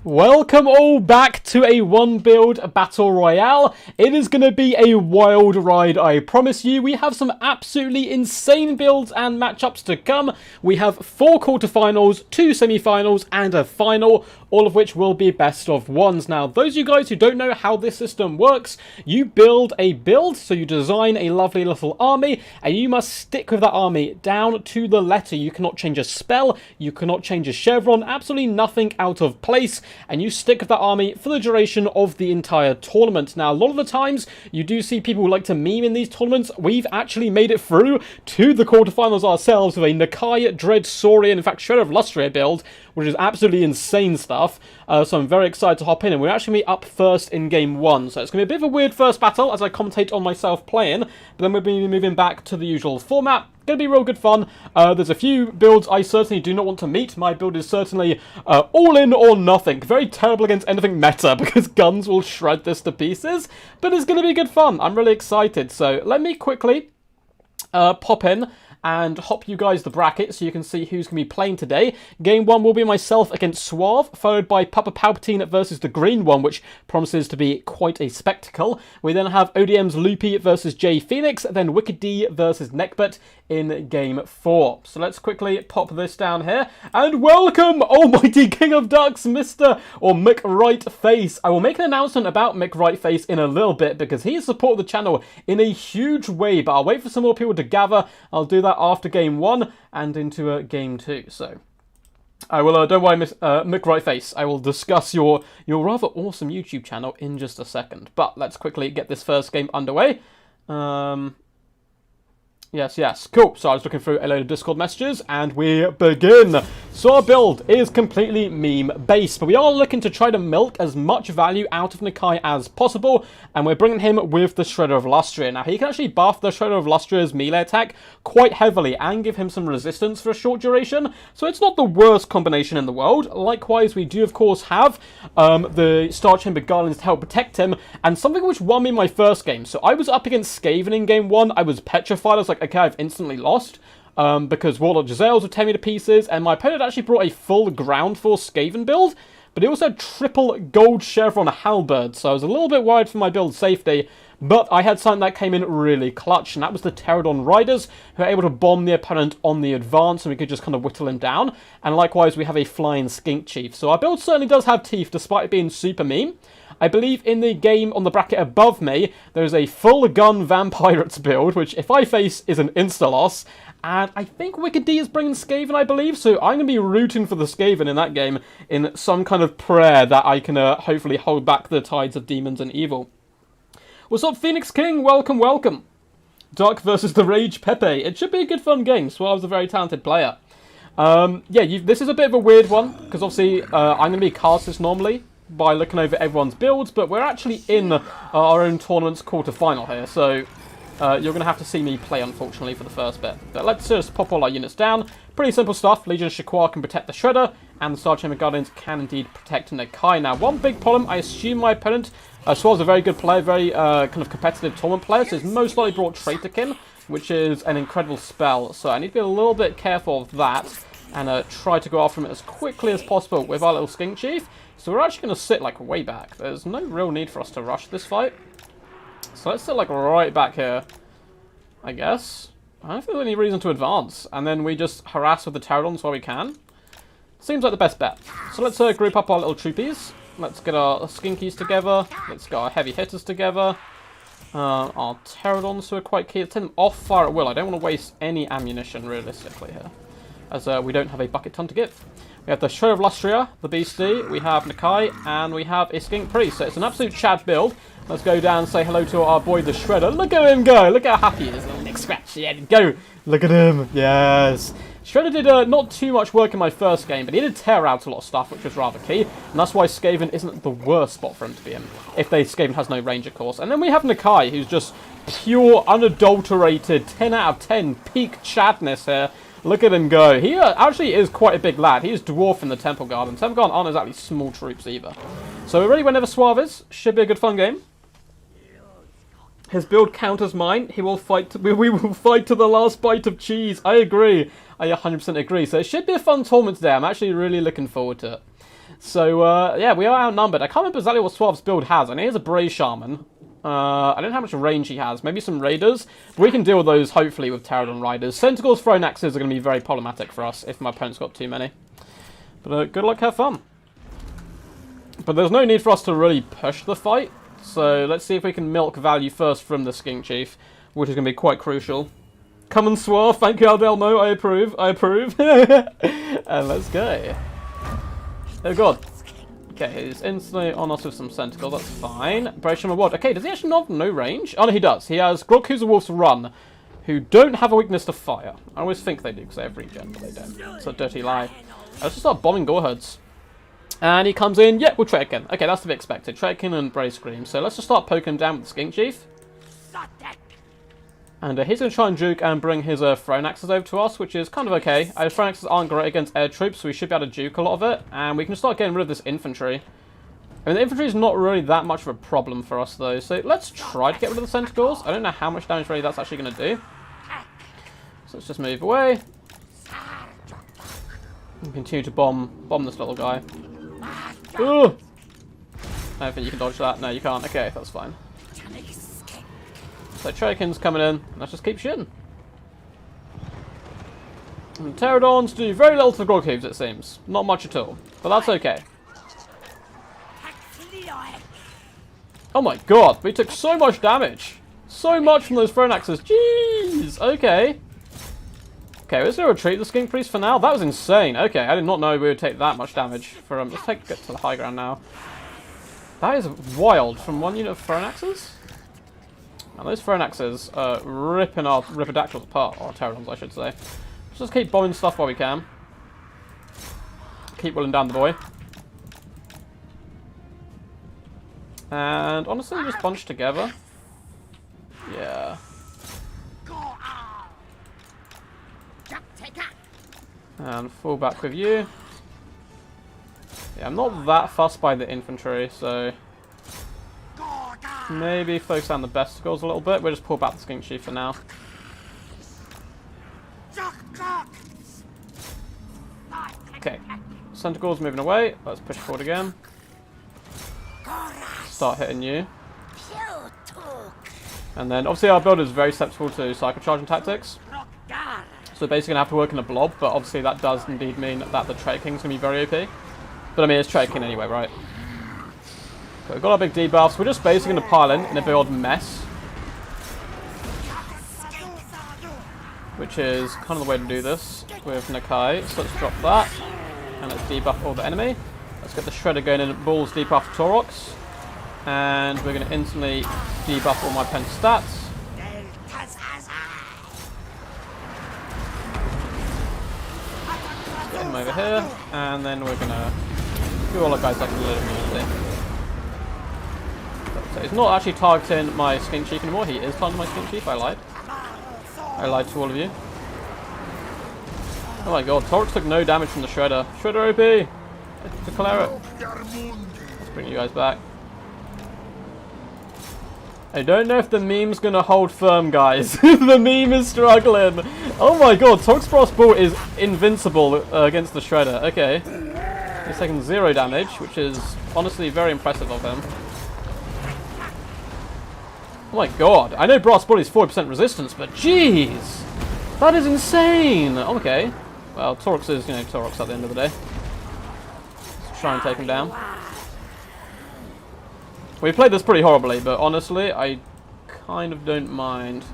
Welcome all back to a one build battle royale. It is going to be a wild ride, I promise you. We have some absolutely insane builds and matchups to come. We have 4 quarterfinals, 2 semi-finals and a final, all of which will be best of ones. Now, those of you guys who don't know how this system works, you build a build, so you design a lovely little army, and you must stick with that army down to the letter. You cannot change a spell, you cannot change a chevron, absolutely nothing out of place, and you stick with that army for the duration of the entire tournament. Now, a lot of the times, you do see people who like to meme in these tournaments. We've actually made it through to the quarterfinals ourselves with a Nakai, Dread, Saurian, in fact, Shredder of Lustria build, which is absolutely insane stuff. So I'm very excited to hop in, and we're actually up first in game 1. So it's going to be a bit of a weird first battle as I commentate on myself playing, but then we'll be moving back to the usual format. Going to be real good fun. There's a few builds I certainly do not want to meet. My build is certainly all in or nothing. Very terrible against anything meta because guns will shred this to pieces, but it's going to be good fun. I'm really excited. So let me quickly pop in and hop you guys the bracket so you can see who's going to be playing today. Game 1 will be myself against Suave, followed by Papa Palpatine versus the green one, which promises to be quite a spectacle. We then have ODM's Loopy versus J Phoenix, then Wicked D versus Neckbert in Game 4. So let's quickly pop this down here, and welcome, almighty King of Ducks, Mr. or Mick Rightface. I will make an announcement about Mick Rightface in a little bit, because he has supported the channel in a huge way, but I'll wait for some more people to gather. I'll do that after Game 1 and into Game 2, so I will, don't worry, Mick Rightface, I will discuss your rather awesome YouTube channel in just a second. But let's quickly get this first game underway. Yes, cool. So I was looking through a load of Discord messages, and we begin. So our build is completely meme-based, but we are looking to try to milk as much value out of Nakai as possible, and we're bringing him with the Shredder of Lustria. Now, he can actually buff the Shredder of Lustria's melee attack quite heavily and give him some resistance for a short duration, so it's not the worst combination in the world. Likewise, we do, of course, have the Star Chamber Guardians to help protect him, and something which won me my first game. So I was up against Skaven in Game 1. I was petrified. I was like, okay, I've instantly lost. Because Warlord Giselles would tear me to pieces, and my opponent actually brought a full ground force Skaven build, but he also had triple gold chevron halberd, so I was a little bit worried for my build safety, but I had something that came in really clutch, and that was the Pterodon Riders, who were able to bomb the opponent on the advance, and we could just kind of whittle him down, and likewise we have a Flying Skink Chief, so our build certainly does have teeth, despite it being super meme. I believe in the game on the bracket above me, there's a full gun Vampirates build, which if I face is an insta-loss. And I think Wicked D is bringing Skaven, I believe, so I'm going to be rooting for the Skaven in that game in some kind of prayer that I can hopefully hold back the tides of demons and evil. What's up, Phoenix King? Welcome, welcome. Duck versus the Rage Pepe. It should be a good fun game. Suave's a very talented player. This is a bit of a weird one, because obviously I'm going to be cast this normally by looking over everyone's builds, but we're actually in our own tournament's quarterfinal here, so you're going to have to see me play, unfortunately, for the first bit. But let's just pop all our units down. Pretty simple stuff. Legion of Shakwa can protect the Shredder, and the Star Chamber Guardians can indeed protect Nakai. Now, one big problem, I assume my opponent, Suave's a very good player, very kind of competitive tournament player, so he's most likely brought Traitorkin, which is an incredible spell. So I need to be a little bit careful of that, and try to go after him as quickly as possible with our little Skink Chief. So we're actually going to sit, like, way back. There's no real need for us to rush this fight. So let's sit, like, right back here, I guess. I don't think there's any reason to advance. And then we just harass with the Pterodons while we can. Seems like the best bet. So let's group up our little troopies. Let's get our Skinkies together. Let's get our heavy hitters together. Our Pterodons, who are quite key. Let's take them off fire at will. I don't want to waste any ammunition, realistically, here, as we don't have a bucket ton to give. We have the Shredder of Lustria, the Beastie, we have Nakai, and we have a Skink Priest. So it's an absolute Chad build. Let's go down and say hello to our boy, the Shredder. Look at him go! Look how happy he is. Little neck scratch. Yeah, go! Look at him. Yes. Shredder did not too much work in my first game, but he did tear out a lot of stuff, which was rather key. And that's why Skaven isn't the worst spot for him to be in. If Skaven has no range, of course. And then we have Nakai, who's just pure, unadulterated, 10 out of 10 peak Chadness here. Look at him go. He actually is quite a big lad. He is dwarfing the Temple Guard, and Temple Guard aren't exactly small troops either. So we're ready whenever Suave is. Should be a good fun game. His build counters mine. He will fight. We will fight to the last bite of cheese. I agree. I 100% agree. So it should be a fun tournament today. I'm actually really looking forward to it. So, yeah, we are outnumbered. I can't remember exactly what Suave's build has. I know he has a Brave Shaman. I don't know how much range he has. Maybe some Raiders. We can deal with those, hopefully, with Pterodon Riders. Centaurs, Thrown Axes are going to be very problematic for us if my opponent's got too many. But good luck, have fun. But there's no need for us to really push the fight. So let's see if we can milk value first from the Skink Chief, which is going to be quite crucial. Come and Suave. Thank you, Aldelmo. I approve. I approve. And let's go. Oh, God. Okay, he's instantly on us with some Centacle, that's fine. Brave Shaman what? Okay, does he actually not have no range? Oh, no, he does. He has Groghu's Wolf's Run, who don't have a weakness to fire. I always think they do, because they have regen, but they don't. It's a dirty lie. Let's just start bombing Goreherds. And he comes in, yeah, we'll Tradekin. Okay, that's to be expected. Tradekin and Brave Scream. So let's just start poking him down with the Skink Chief. And he's going to try and juke and bring his Thrown Axes over to us, which is kind of okay. Thrown Axes aren't great against air troops, so we should be able to juke a lot of it. And we can start getting rid of this infantry. I mean, the infantry is not really that much of a problem for us, though. So let's try to get rid of the Centaurs. I don't know how much damage really that's actually going to do. So let's just move away. And continue to bomb this little guy. Ooh! I don't think you can dodge that. No, you can't. Okay, that's fine. So Tradekin's coming in. Let's just keep shooting. And Pterodons do very little to the Groghu's, it seems. Not much at all. But that's okay. Oh my god, we took so much damage. So much from those Thrown Axes. Jeez! Okay. Okay, let's go retreat the Skink Priest for now. That was insane. Okay, I did not know we would take that much damage for him. Let's get to the high ground now. That is wild. From one unit of Thrown Axes? And those Thrown Axes are ripping our Ripidactyls apart. Or Pterodons, I should say. Let's just keep bombing stuff while we can. Keep willing down the boy. And honestly, just bunch together. Yeah. And fall back with you. Yeah, I'm not that fussed by the infantry, so maybe focus on the Besticles a little bit. We'll just pull back the Skink Chief for now. Okay, Centaur's moving away. Let's push forward again. Start hitting you. And then obviously our build is very susceptible to Psycho Charging tactics. So we're basically going to have to work in a blob, but obviously that does indeed mean that the Tradekin's going to be very OP. But I mean, it's Tradekin anyway, right? So we've got our big debuffs. We're just basically going to pile in a big old mess. Which is kind of the way to do this with Nakai. So let's drop that. And let's debuff all the enemy. Let's get the Shredder going in. Balls debuff Taurox. And we're going to instantly debuff all my pen stats. Get him over here. And then we're going to do all our guys like a little immunity. So he's not actually targeting my Skink Chief anymore. He is targeting my Skink Chief. I lied. I lied to all of you. Oh my god, Taurox took no damage from the Shredder. Shredder OP! Declare it. Let's bring you guys back. I don't know if the meme's gonna hold firm, guys. The meme is struggling. Oh my god, Taurox Brass Ball is invincible against the Shredder. Okay. He's taken 0 damage, which is honestly very impressive of him. Oh my god, I know Brass Ball is 40% resistance, but jeez! That is insane! Okay. Well, Taurox is, Taurox at the end of the day. Let's try and take him down. We played this pretty horribly, but honestly, I kind of don't mind.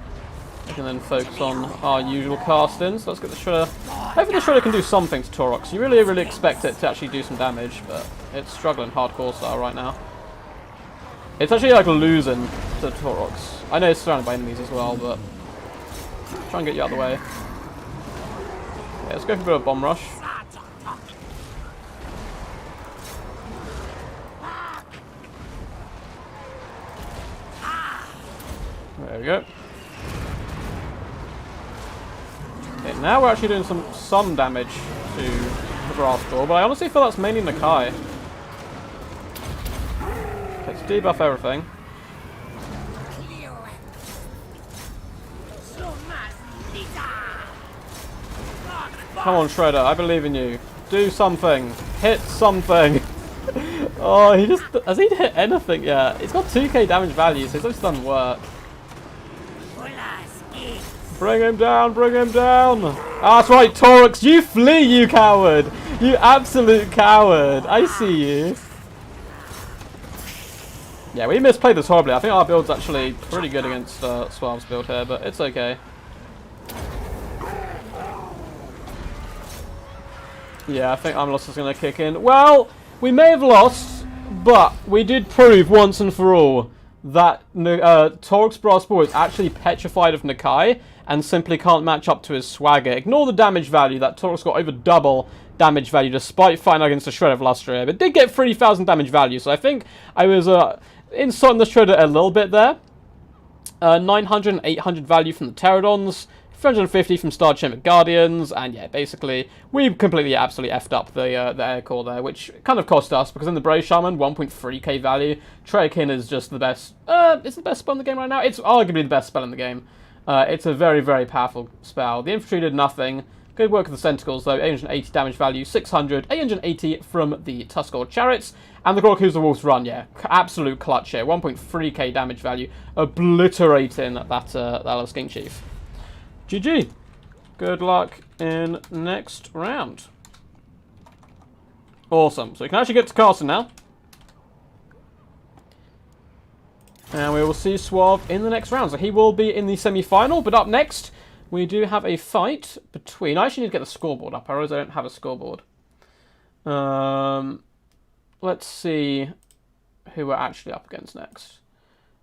I can then focus on our usual cast-ins. Let's get the Shredder. Hopefully the Shredder can do something to Taurox. You really expect it to actually do some damage, but it's struggling hardcore style right now. It's actually like losing to Taurox. I know it's surrounded by enemies as well, but try and get you out of the way. Yeah, let's go for a bit of a bomb rush. There we go. Okay, now we're actually doing some damage to the Brass Ball, but I honestly feel that's mainly Nakai. Let's debuff everything. Come on, Shredder, I believe in you. Do something. Hit something. Oh, he just... Has he hit anything yet? He's got 2k damage value, so he's just done work. Bring him down, bring him down. Ah, that's right, Torx, you flee, you coward. You absolute coward. I see you. Yeah, we misplayed this horribly. I think our build's actually pretty good against Suave's build here, but it's okay. Yeah, I think Amlos is going to kick in. Well, we may have lost, but we did prove once and for all that Torx Brassball is actually petrified of Nakai and simply can't match up to his swagger. Ignore the damage value. That Torx got over double damage value despite fighting against the Shred of Lustria, but did get 3,000 damage value, so I think I was insulting the Shredder a little bit there. 900 and 800 value from the Pterodons, 350 from Star Chamber Guardians, and yeah, basically, we completely absolutely effed up the air core there, which kind of cost us, because in the Brave Shaman, 1.3k value, Treakin is just the best, it's the best spell in the game right now. It's arguably the best spell in the game. It's a very, very powerful spell. The infantry did nothing. Good work with the Centicles, though. 880 damage value, 600, 880 from the Tuskor Chariots. And the Gorku's the Wolf's Run, yeah. Absolute clutch here. 1.3k damage value, obliterating that Alice King Chief. GG. Good luck in next round. Awesome. So we can actually get to casting now. And we will see Suave in the next round. So he will be in the semi-final. But up next, we do have a fight between... I actually need to get the scoreboard up. I realize I don't have a scoreboard. Let's see who we're actually up against next.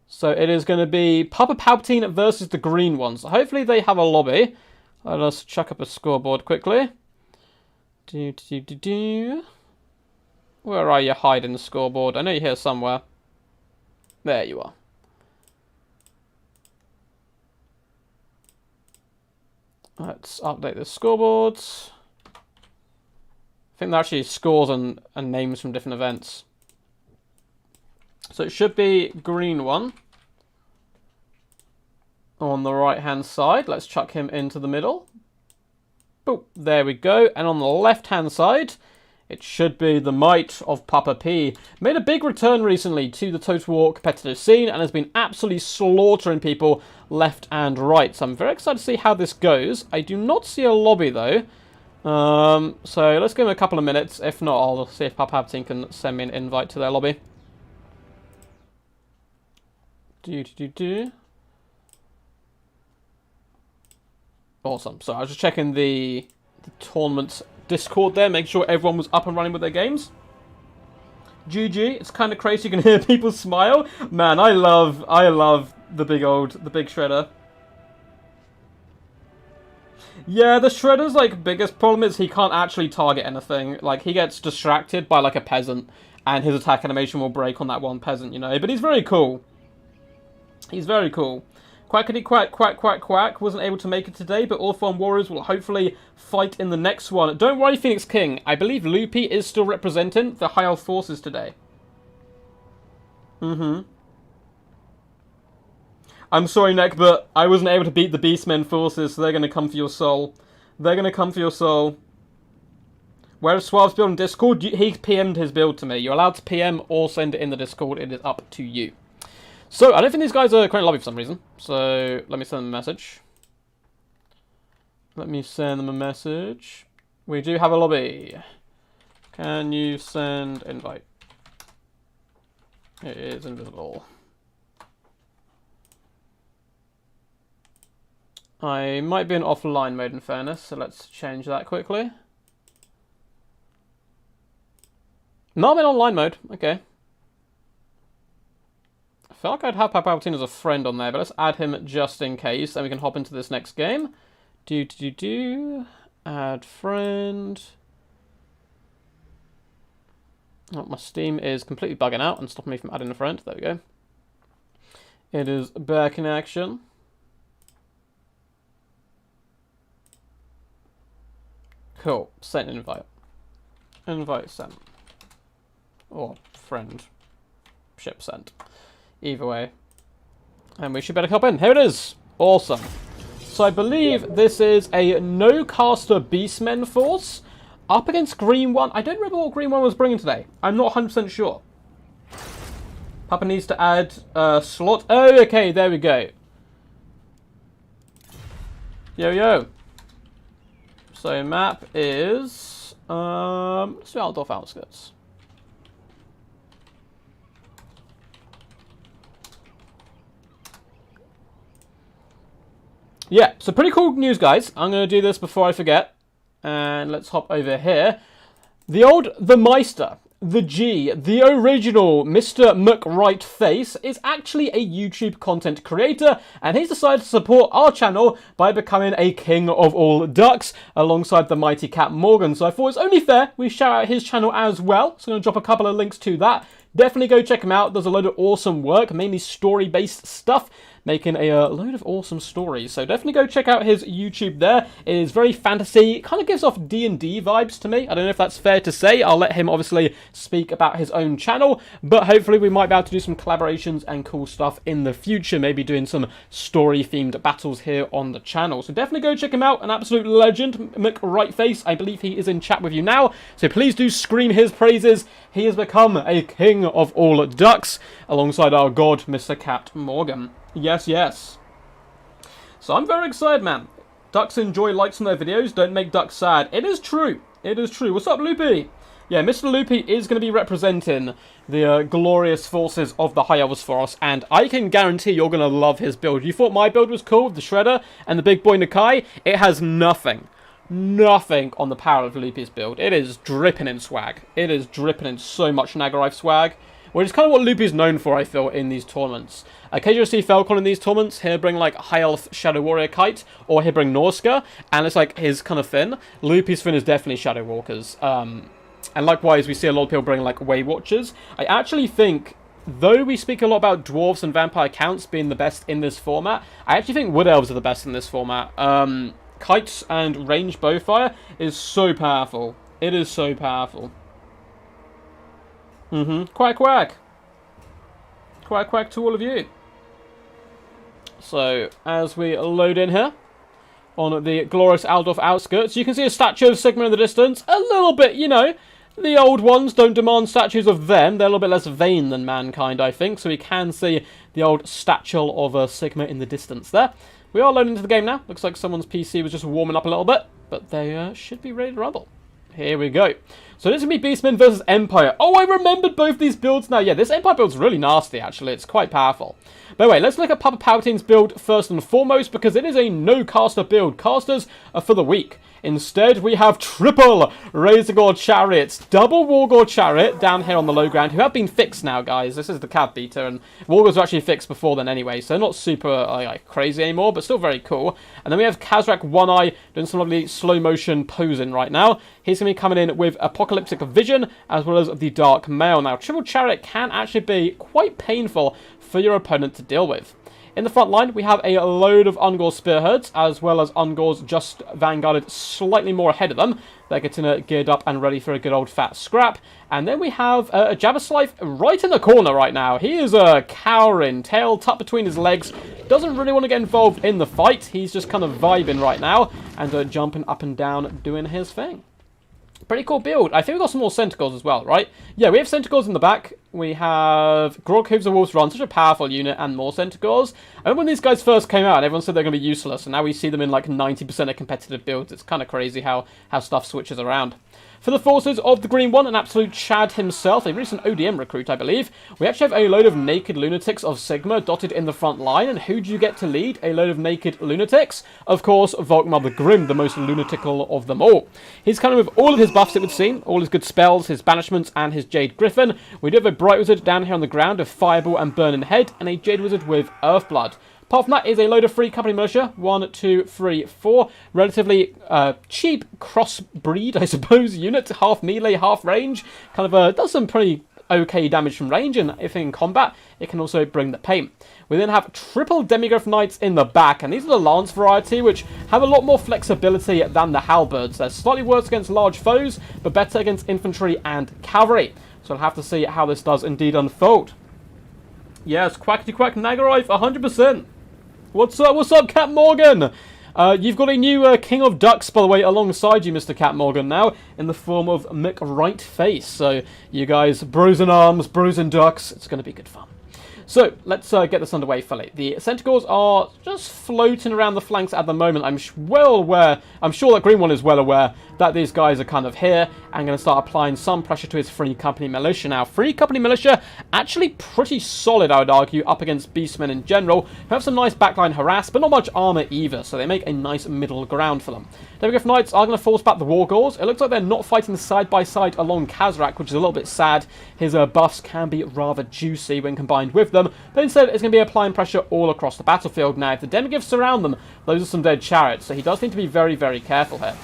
So it is going to be Papa Palpatine versus the green ones. So hopefully they have a lobby. Let us chuck up a scoreboard quickly. Where are you hiding the scoreboard? I know you're here somewhere. There you are. Let's update the scoreboards. I think they're actually scores and names from different events. So it should be green one on the right hand side. Let's chuck him into the middle. Boop, there we go. And on the left hand side, it should be the might of Papa P. Made a big return recently to the Total War competitive scene and has been absolutely slaughtering people left and right. So I'm very excited to see how this goes. I do not see a lobby though. So let's give him a couple of minutes. If not, I'll see if Papa Palpatine can send me an invite to their lobby. Awesome. So I was just checking the tournament Discord there, make sure everyone was up and running with their games. GG. It's kind of crazy. You can hear people smile. Man, I love the big Shredder. Yeah, the Shredder's like biggest problem is he can't actually target anything. Like he gets distracted by like a peasant, and his attack animation will break on that one peasant, you know. But he's very cool. He's very cool. Quackity quack, quack, quack, quack. Wasn't able to make it today, but All For One Warriors will hopefully fight in the next one. Don't worry, Phoenix King. I believe Loopy is still representing the High Elf forces today. I'm sorry, Nick, but I wasn't able to beat the Beastmen forces, so they're going to come for your soul. They're going to come for your soul. Whereas Suave's build on Discord, he PM'd his build to me. You're allowed to PM or send it in the Discord. It is up to you. So, I don't think these guys are currently lobby for some reason. So, let me send them a message. Let me send them a message. We do have a lobby. Can you send invite? It is invisible. I might be in offline mode in fairness, so let's change that quickly. No, I'm in online mode. Okay. I feel like I'd have Palpatine as a friend on there, but let's add him just in case, and we can hop into this next game. Add friend. Oh, my Steam is completely bugging out and stopping me from adding a friend. There we go. It is back in action. Cool. Send invite. Invite sent. Or friend. Ship sent. Either way. And we should better hop in. Here it is. Awesome. So I believe this is a no-caster Beastmen force up against Green One. I don't remember what Green One was bringing today. I'm not 100% sure. Papa needs to add slot. Oh, okay, there we go. Yo. So map is let's do Altdorf Outskirts. Yeah, so pretty cool news, guys. I'm going to do this before I forget. And let's hop over here. The Meister, the G, the original Mr. McRightface is actually a YouTube content creator, and he's decided to support our channel by becoming a king of all ducks alongside the mighty Cat Morgan. So I thought it's only fair we shout out his channel as well. So I'm going to drop a couple of links to that. Definitely go check him out. There's a load of awesome work, mainly story-based stuff, making a load of awesome stories. So definitely go check out his YouTube there. It is very fantasy. It kind of gives off D&D vibes to me. I don't know if that's fair to say. I'll let him obviously speak about his own channel, but hopefully we might be able to do some collaborations and cool stuff in the future, maybe doing some story-themed battles here on the channel. So definitely go check him out. An absolute legend, McRightface. I believe he is in chat with you now, so please do scream his praises. He has become a king of all ducks alongside our god, Mr. Cat Morgan. Yes. So I'm very excited, man. Ducks enjoy likes on their videos, don't make ducks sad. It is true. It is true. What's up, Loopy? Yeah, Mr. Loopy is going to be representing the glorious forces of the High Elves for us, and I can guarantee you're going to love his build. You thought my build was cool, the Shredder and the Big Boy Nakai? It has nothing on the power of Loopy's build. It is dripping in swag. It is dripping in so much Nagarife swag, which is kind of what Loopy's known for, I feel, in these tournaments. Occasionally you'll see Falcon in these tournaments. He'll bring like High Elf Shadow Warrior Kite, or he'll bring Norska, and it's like his kind of fin. Loopy's fin is definitely Shadow Walkers. And likewise, we see a lot of people bring like Way Watchers. I actually think, though we speak a lot about Dwarves and Vampire Counts being the best in this format, I actually think Wood Elves are the best in this format. Kites and ranged bowfire is so powerful. It is so powerful. Quack, quack. Quack, quack to all of you. So, as we load in here on the glorious Altdorf Outskirts, you can see a statue of Sigma in the distance. A little bit, you know, the old ones don't demand statues of them. They're a little bit less vain than mankind, I think. So we can see the old statue of Sigma in the distance there. We are loading into the game now. Looks like someone's PC was just warming up a little bit, but they should be ready to rumble. Here we go. So this is going to be Beastmen versus Empire. Oh, I remembered both these builds now. Yeah, this Empire build's really nasty, actually. It's quite powerful. But anyway, let's look at Papa Palpatine's build first and foremost, because it is a no-caster build. Casters are for the weak. Instead, we have triple Razorgore Chariots, double Wargore Chariot down here on the low ground, who have been fixed now, guys. This is the Cav Beta, and Wargores were actually fixed before then anyway, so they're not super like, crazy anymore, but still very cool. And then we have Kazrak One Eye doing some lovely slow-motion posing right now. He's going to be coming in with Apocalyptic Vision, as well as the Dark Mail. Now, triple Chariot can actually be quite painful for your opponent to deal with. In the front line, we have a load of Ungor Spearheads, as well as Ungors just vanguarded slightly more ahead of them. They're getting geared up and ready for a good old fat scrap. And then we have a Jabberslife right in the corner right now. He is cowering, tail tucked between his legs. Doesn't really want to get involved in the fight. He's just kind of vibing right now and jumping up and down, doing his thing. Pretty cool build. I think we've got some more Centaurs as well, right? Yeah, we have Centaurs in the back. We have Grog Hooves of Wolf's Run, such a powerful unit, and more Centaurs. I remember when these guys first came out, everyone said they're going to be useless, and now we see them in like 90% of competitive builds. It's kind of crazy how stuff switches around. For the forces of the Green One, an absolute Chad himself, a recent ODM recruit, I believe, we actually have a load of naked lunatics of Sigma dotted in the front line, and who do you get to lead a load of naked lunatics? Of course, Volkmar the Grim, the most lunatical of them all. He's coming with all of his buffs, it would seem, all his good spells, his banishments, and his Jade Griffin. We do have a Bright Wizard down here on the ground of Fireball and Burning Head, and a Jade Wizard with Earthblood. Apart from that is a load of free company militia. 1, 2, 3, 4. Relatively cheap crossbreed, I suppose, unit. Half melee, half range. Kind of does some pretty okay damage from range, and if in combat, it can also bring the pain. We then have triple Demigryph Knights in the back, and these are the Lance variety, which have a lot more flexibility than the Halberds. They're slightly worse against large foes, but better against infantry and cavalry. So we'll have to see how this does indeed unfold. Yes, quackity quack Nagarife, 100%. What's up, Cat Morgan? You've got a new King of Ducks, by the way, alongside you, Mr. Cat Morgan, now, in the form of McRightface. So, you guys, bros in arms, bros in ducks, it's going to be good fun. So, let's get this underway fully. The Centaurs are just floating around the flanks at the moment. I'm sure that green one is well aware that these guys are kind of here and going to start applying some pressure to his Free Company Militia. Now, Free Company Militia, actually pretty solid, I would argue, up against Beastmen in general, who have some nice backline harass, but not much armor either, so they make a nice middle ground for them. Demigryph Knights are going to force back the Wargors. It looks like they're not fighting side by side along Khazrak, which is a little bit sad. His buffs can be rather juicy when combined with them, but instead it's going to be applying pressure all across the battlefield. Now, if the Demigryphs surround them, those are some dead chariots, so he does need to be very, very careful here.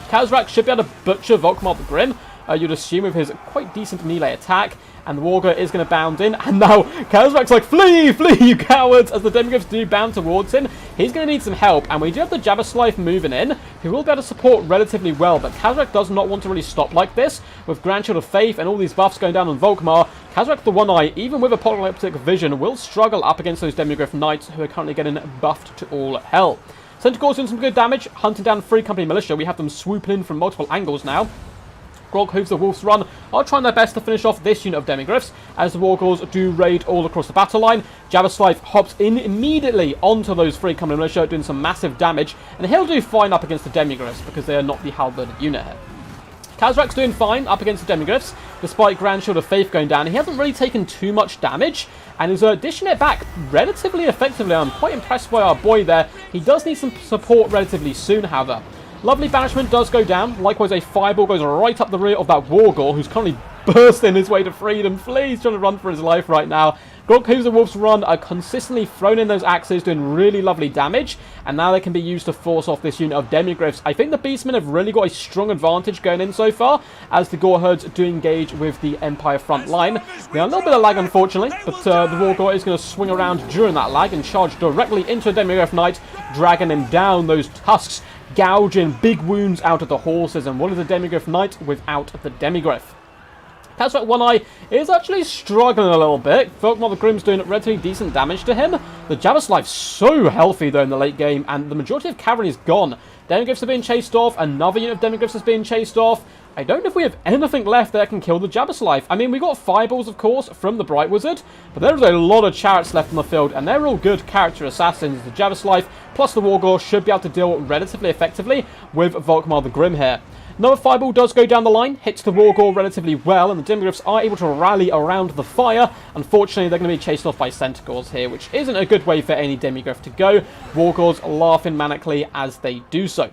Khazrak should be able to butcher Volkmar the Grim, you'd assume, with his quite decent melee attack, and the Wargor is going to bound in, and now Khazrak's like, flee, flee, you cowards, as the Demigryphs do bound towards him. He's going to need some help, and we do have the Jabberlife moving in, who will be able to support relatively well, but Khazrak does not want to really stop like this. With Grandshield of Faith and all these buffs going down on Volkmar, Khazrak the One-Eye, even with Apocalyptic Vision, will struggle up against those Demigryph Knights who are currently getting buffed to all hell. Centaurs doing some good damage, hunting down Free Company Militia. We have them swooping in from multiple angles now. Grog Hooves the Wolf's Run are trying their best to finish off this unit of Demigryphs, as the Wargors do raid all across the battle line. Jabberlife hops in immediately onto those Free Company Militia, doing some massive damage, and he'll do fine up against the Demigryphs, because they are not the halberded unit here. Khazrak's doing fine up against the Demigryphs, despite Grandshield of Faith going down. He hasn't really taken too much damage, and is dishing it back relatively effectively. I'm quite impressed by our boy there. He does need some support relatively soon, however. Lovely Banishment does go down. Likewise, a Fireball goes right up the rear of that Wargor, who's currently bursting his way to freedom. He's trying to run for his life right now. Grog Hooves the Wolf's Run are consistently thrown in those axes, doing really lovely damage, and now they can be used to force off this unit of Demigryphs. I think the Beastmen have really got a strong advantage going in so far, as the Gore Herds do engage with the Empire front line. They are a little bit of lag, unfortunately, but the Wargor is going to swing around during that lag and charge directly into a Demigryph Knight, dragging him down. Those tusks gouging big wounds out of the horses, and what is a Demigryph Knight without the Demigryph? Khazrak One-Eye is actually struggling a little bit. Volkmar the Grim's doing relatively decent damage to him. The Jabberlife's so healthy though in the late game, and the majority of cavalry is gone. Demigryphs are being chased off. Another unit of Demigryphs is being chased off. I don't know if we have anything left that can kill the Jabberlife. I mean, we got fireballs, of course, from the Bright Wizard, but there's a lot of chariots left on the field, and they're all good character assassins. The Jabberlife plus the Wargor should be able to deal relatively effectively with Volkmar the Grim here. Another fireball does go down the line, hits the Wargor relatively well, and the Demigryphs are able to rally around the fire. Unfortunately, they're going to be chased off by Centaurs here, which isn't a good way for any Demigryph to go. Wargors laughing manically as they do so.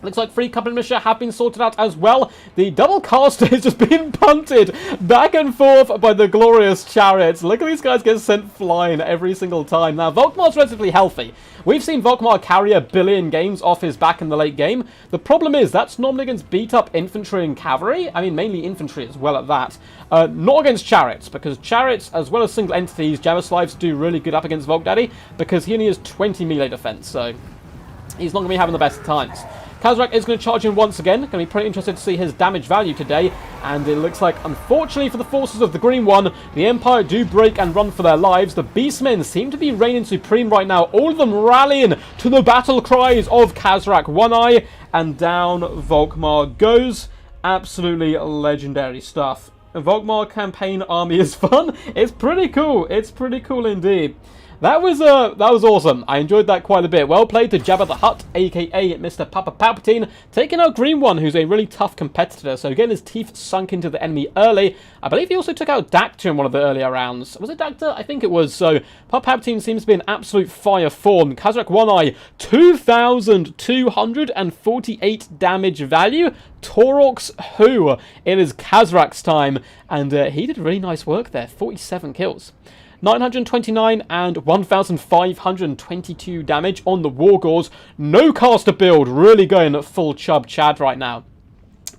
Looks like Free Company Militia have been sorted out as well. The double caster is just being punted back and forth by the glorious chariots. Look at these guys get sent flying every single time. Now, Volkmar's relatively healthy. We've seen Volkmar carry 1 billion games off his back in the late game. The problem is that's normally against beat-up infantry and cavalry. I mean, mainly infantry as well at that. Not against chariots, because chariots, as well as single entities, Jabberlives do really good up against Volkdaddy, because he only has 20 melee defense, so he's not going to be having the best of times. Khazrak is going to charge in once again. Going to be pretty interested to see his damage value today. And it looks like, unfortunately for the forces of the Green One, the Empire do break and run for their lives. The Beastmen seem to be reigning supreme right now. All of them rallying to the battle cries of Khazrak One-Eye. And down Volkmar goes. Absolutely legendary stuff. A Volkmar campaign army is fun. It's pretty cool. It's pretty cool indeed. That was awesome. I enjoyed that quite a bit. Well played to Jabba the Hutt, aka Mr. Papa Palpatine, taking out Green One, who's a really tough competitor, so getting his teeth sunk into the enemy early. I believe he also took out Dacta in one of the earlier rounds. Was it Dacta? I think it was. So Papa Palpatine seems to be in absolute fire form. Khazrak One-Eye, 2,248 damage value. Torok's who? It is Khazrak's time, and he did really nice work there. 47 kills. 929 and 1,522 damage on the Wargors. No caster build, really going full chub Chad right now.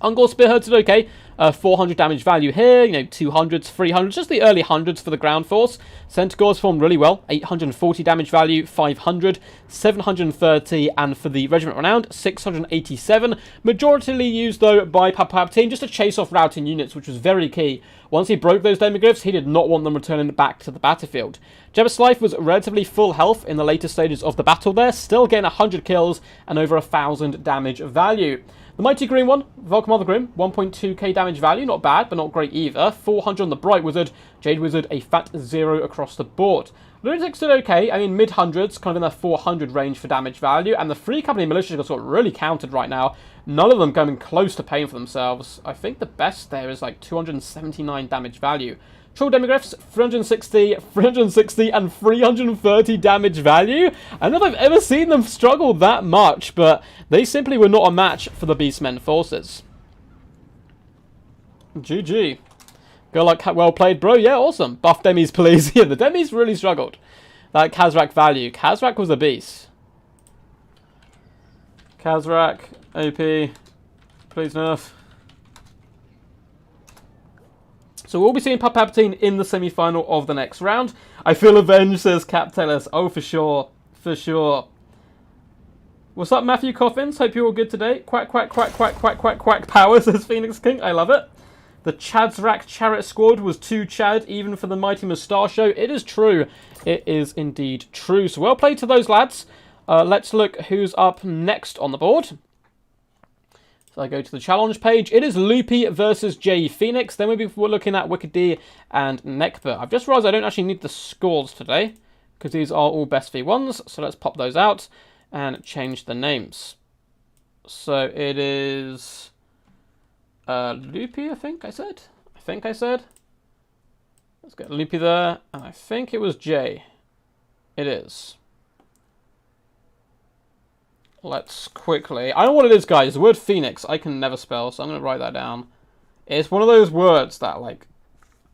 Ungor Spearheads did okay. 400 damage value here, 200s, 300s, just the early hundreds for the ground force. Centaurs formed really well, 840 damage value, 500, 730, and for the regiment renowned, 687. Majoritarily used, though, by Papa Palpatine just to chase off routing units, which was very key. Once he broke those Demigryphs, he did not want them returning back to the battlefield. Jabberlife was relatively full health in the later stages of the battle there, still getting 100 kills and over 1,000 damage value. The Mighty Green one, Volcom the Grim, 1.2k damage value, not bad, but not great either. 400 on the Bright Wizard, Jade Wizard, a fat 0 across the board. Lunatics did okay, I mean mid-hundreds, kind of in their 400 range for damage value, and the Free Company Militia got really countered right now. None of them coming close to paying for themselves. I think the best there is like 279 damage value. Troll Demigryphs, 360, and 330 damage value. I don't know if I've ever seen them struggle that much, but they simply were not a match for the Beastmen forces. GG. Go like, well played, bro. Yeah, awesome. Buff Demis, please. Yeah, the Demis really struggled. That Khazrak value. Khazrak was a beast. Khazrak, OP, please nerf. So we'll be seeing Palpatine in the semi-final of the next round. I feel avenged, says Cap Tellus. Oh, for sure. For sure. What's up, Matthew Coffins? Hope you're all good today. Quack, quack, quack, quack, quack, quack, quack power, says Phoenix King. I love it. The Chadzrak Chariot Squad was too Chad, even for the Mighty Mustachio. It is true. It is indeed true. So well played to those lads. Let's look who's up next on the board. So I go to the challenge page. It is Loopy versus J Phoenix. Then we're looking at Wicked D and Nekba. I've just realised I don't actually need the scores today, because these are all best v1s. So let's pop those out and change the names. So it is Loopy, I think I said. Let's get Loopy there. And I think it was J. It is. Let's quickly... I know what it is, guys. The word Phoenix, I can never spell, so I'm going to write that down. It's one of those words that, like,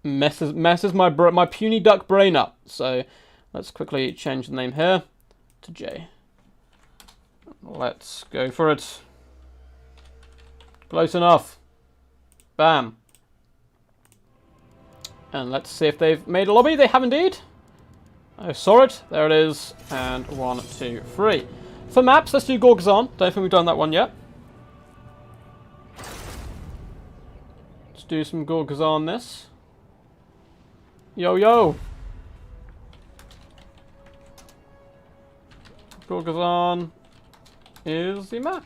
messes my puny duck brain up. So, let's quickly change the name here to J. Let's go for it. Close enough. Bam. And let's see if they've made a lobby. They have indeed. I saw it. There it is. And 1, 2, 3. For maps, let's do Gorgazon. Don't think we've done that one yet. Let's do some Gorgazon this. Yo, yo. Gorgazon is the map.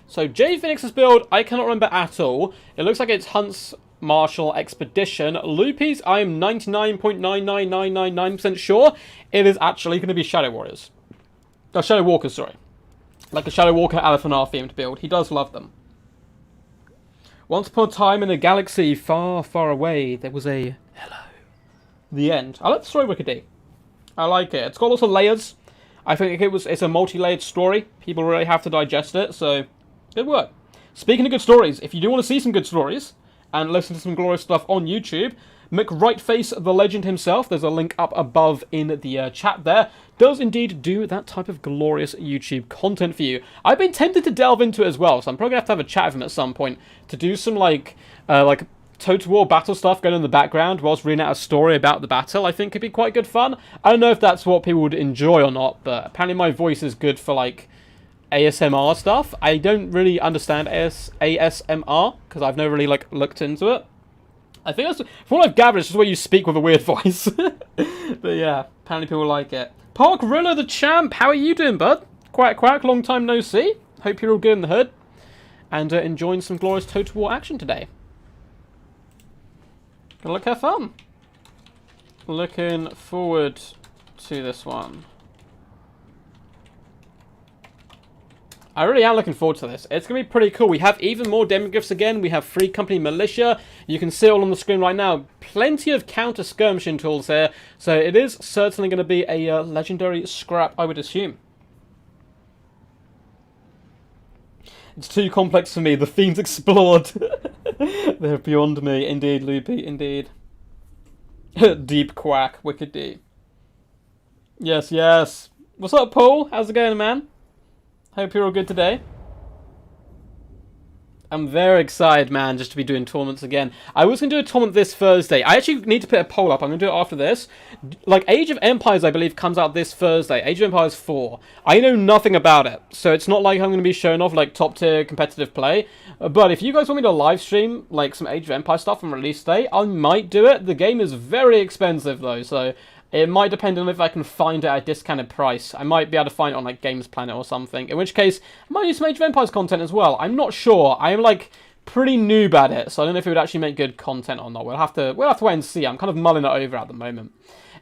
So, J Phoenix's build, I cannot remember at all. It looks like it's Hunt's Martial Expedition. Loopy's, I am 99.99999% sure it is actually going to be Shadow Warriors. Shadow Walkers, sorry. Like a Shadow Walker Aliphanar themed build. He does love them. Once upon a time in a galaxy far, far away, there was a... Hello. The end. I like the story Wicked D. I like it. It's got lots of layers. I think it's a multi-layered story. People really have to digest it, so good work. Speaking of good stories, if you do want to see some good stories and listen to some glorious stuff on YouTube, McRightface, the legend himself, there's a link up above in the chat there, does indeed do that type of glorious YouTube content for you. I've been tempted to delve into it as well, so I'm probably going to have a chat with him at some point to do some, like Total War battle stuff going on in the background whilst reading out a story about the battle. I think could be quite good fun. I don't know if that's what people would enjoy or not, but apparently my voice is good for, like, ASMR stuff. I don't really understand ASMR, because I've never really, like, looked into it. I think that's, from what I've gathered, it's just where you speak with a weird voice. But yeah, apparently people like it. Park Rilla the Champ, how are you doing, bud? Quack, quack, long time no see. Hope you're all good in the hood. And enjoying some glorious Total War action today. Gonna look have fun. Looking forward to this one. I really am looking forward to this. It's going to be pretty cool. We have even more demigryphs again. We have Free Company Militia. You can see it all on the screen right now. Plenty of counter-skirmishing tools here. So it is certainly going to be a legendary scrap, I would assume. It's too complex for me. The themes explored. They're beyond me. Indeed, Loopy. Indeed. Deep quack. Wicked D. Yes, yes. What's up, Paul? How's it going, man? Hope you're all good today. I'm very excited, man, just to be doing tournaments again. I was going to do a tournament this Thursday. I actually need to put a poll up. I'm going to do it after this. Like, Age of Empires, I believe, comes out this Thursday. Age of Empires 4. I know nothing about it, so it's not like I'm going to be showing off, like, top-tier competitive play. But if you guys want me to live stream, like, some Age of Empires stuff on release day, I might do it. The game is very expensive, though, so It might depend on if I can find it at a discounted price. I might be able to find it on like Games Planet or something. In which case, I might use some Age of Empires content as well. I'm not sure. I am like pretty noob at it, so I don't know if it would actually make good content or not. We'll have to wait and see. I'm kind of mulling it over at the moment.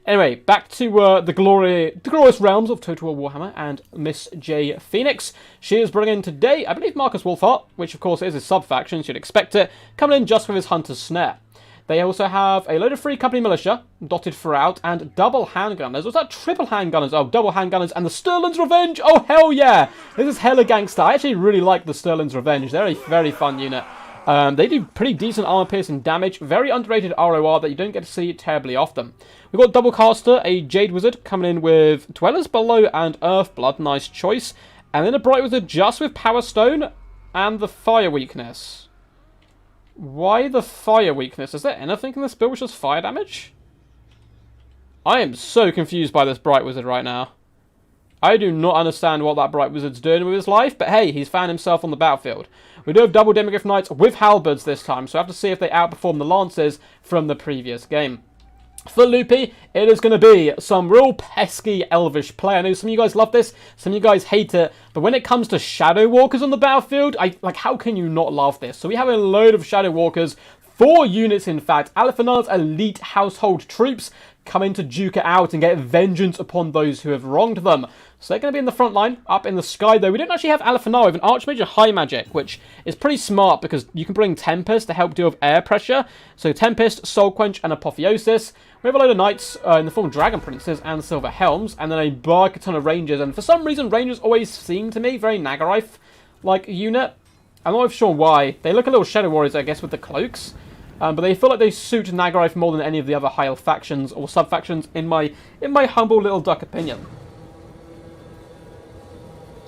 Anyway, back to the glorious realms of Total War Warhammer and Miss J Phoenix. She is bringing in today, I believe, Marcus Wolfhart, which of course is his sub-faction, so you'd expect it, coming in just with his Hunter's Snare. They also have a load of free company militia dotted throughout and double handgunners. Was that triple handgunners? Oh, double handgunners and the Sterling's Revenge. Oh, hell yeah. This is hella gangster. I actually really like the Sterling's Revenge. They're a very fun unit. They do pretty decent armor-piercing damage. Very underrated ROR that you don't get to see terribly often. We've got Double Caster, a Jade Wizard, coming in with Dwellers Below and Earthblood. Nice choice. And then a Bright Wizard just with Power Stone and the Fire Weakness. Why the fire weakness? Is there anything in this build which does fire damage? I am so confused by this Bright Wizard right now. I do not understand what that Bright Wizard's doing with his life, but hey, he's found himself on the battlefield. We do have double Demigryph Knights with halberds this time, so I have to see if they outperform the Lancers from the previous game. For Loopy, it is going to be some real pesky Elvish play. I know some of you guys love this, some of you guys hate it, but when it comes to Shadow Walkers on the battlefield, how can you not love this? So we have a load of Shadow Walkers, 4 units in fact, Alefanar's elite household troops coming to duke it out and get vengeance upon those who have wronged them. So they're going to be in the front line, up in the sky though. We don't actually have Alefanar with an Archmage of High Magic, which is pretty smart because you can bring Tempest to help deal with air pressure. So Tempest, Soul Quench and Apotheosis. We have a load of Knights in the form of Dragon Princes and Silver Helms, and then a ton of Rangers. And for some reason, Rangers always seem to me very Nagarife-like unit. I'm not sure why. They look a little Shadow Warriors, I guess, with the cloaks. But they feel like they suit Nagarife more than any of the other high elf factions or sub-factions, in my humble little duck opinion.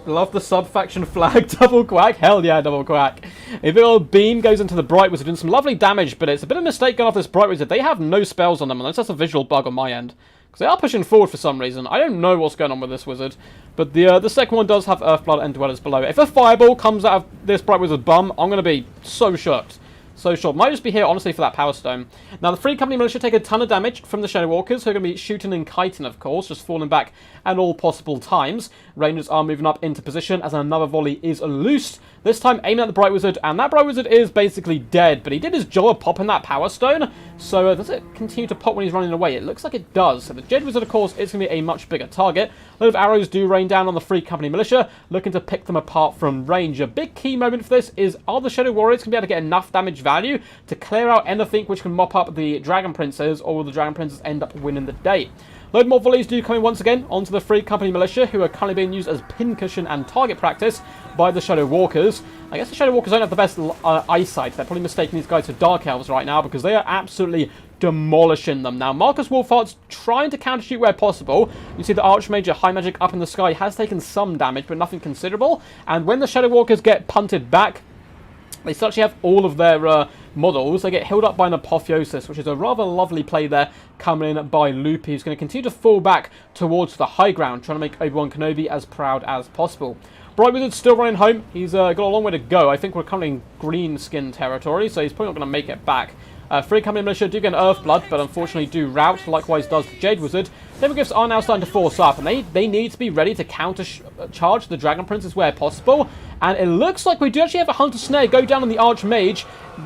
Love the sub-faction flag. Double Quack. Hell yeah, Double Quack. A big old beam goes into the Bright Wizard, doing some lovely damage, but it's a bit of a mistake going off this Bright Wizard. They have no spells on them, unless that's a visual bug on my end. Because they are pushing forward for some reason. I don't know what's going on with this Wizard. But the second one does have Earthblood and Dwellers Below. If a Fireball comes out of this Bright Wizard bum, I'm going to be so shocked. So short. Might just be here, honestly, for that Power Stone. Now, the Free Company Militia take a ton of damage from the Shadow Walkers, who are going to be shooting and kiting, of course, just falling back at all possible times. Rangers are moving up into position as another volley is loosed. This time aiming at the Bright Wizard, and that Bright Wizard is basically dead, but he did his job of popping that Power Stone. So does it continue to pop when he's running away? It looks like it does. So the Jade Wizard, of course, is going to be a much bigger target. A lot of arrows do rain down on the Free Company Militia, looking to pick them apart from range. A big key moment for this is, are the Shadow Warriors going to be able to get enough damage value to clear out anything which can mop up the Dragon Princes, or will the Dragon Princes end up winning the day? Load more volleys do come in once again onto the Free Company Militia, who are currently being used as pincushion and target practice by the Shadow Walkers. I guess the Shadow Walkers don't have the best eyesight. They're probably mistaking these guys for Dark Elves right now, because they are absolutely demolishing them. Now, Marcus Wolfhart's trying to countershoot where possible. You see the Archmage High Magic up in the sky has taken some damage, but nothing considerable. And when the Shadow Walkers get punted back, they still actually have all of their models. They get healed up by an Apotheosis, which is a rather lovely play there, coming in by Loopy, who's going to continue to fall back towards the high ground, trying to make Obi-Wan Kenobi as proud as possible. Bright Wizard's still running home. He's got a long way to go. I think we're currently in green skin territory, so he's probably not going to make it back. Free Company Militia do get an Earthblood, but unfortunately do rout. Likewise does the Jade Wizard. Demigryphs are now starting to force up, and they need to be ready to counter-charge the Dragon Princes where possible. And it looks like we do actually have a Hunter Snare go down on the Archmage.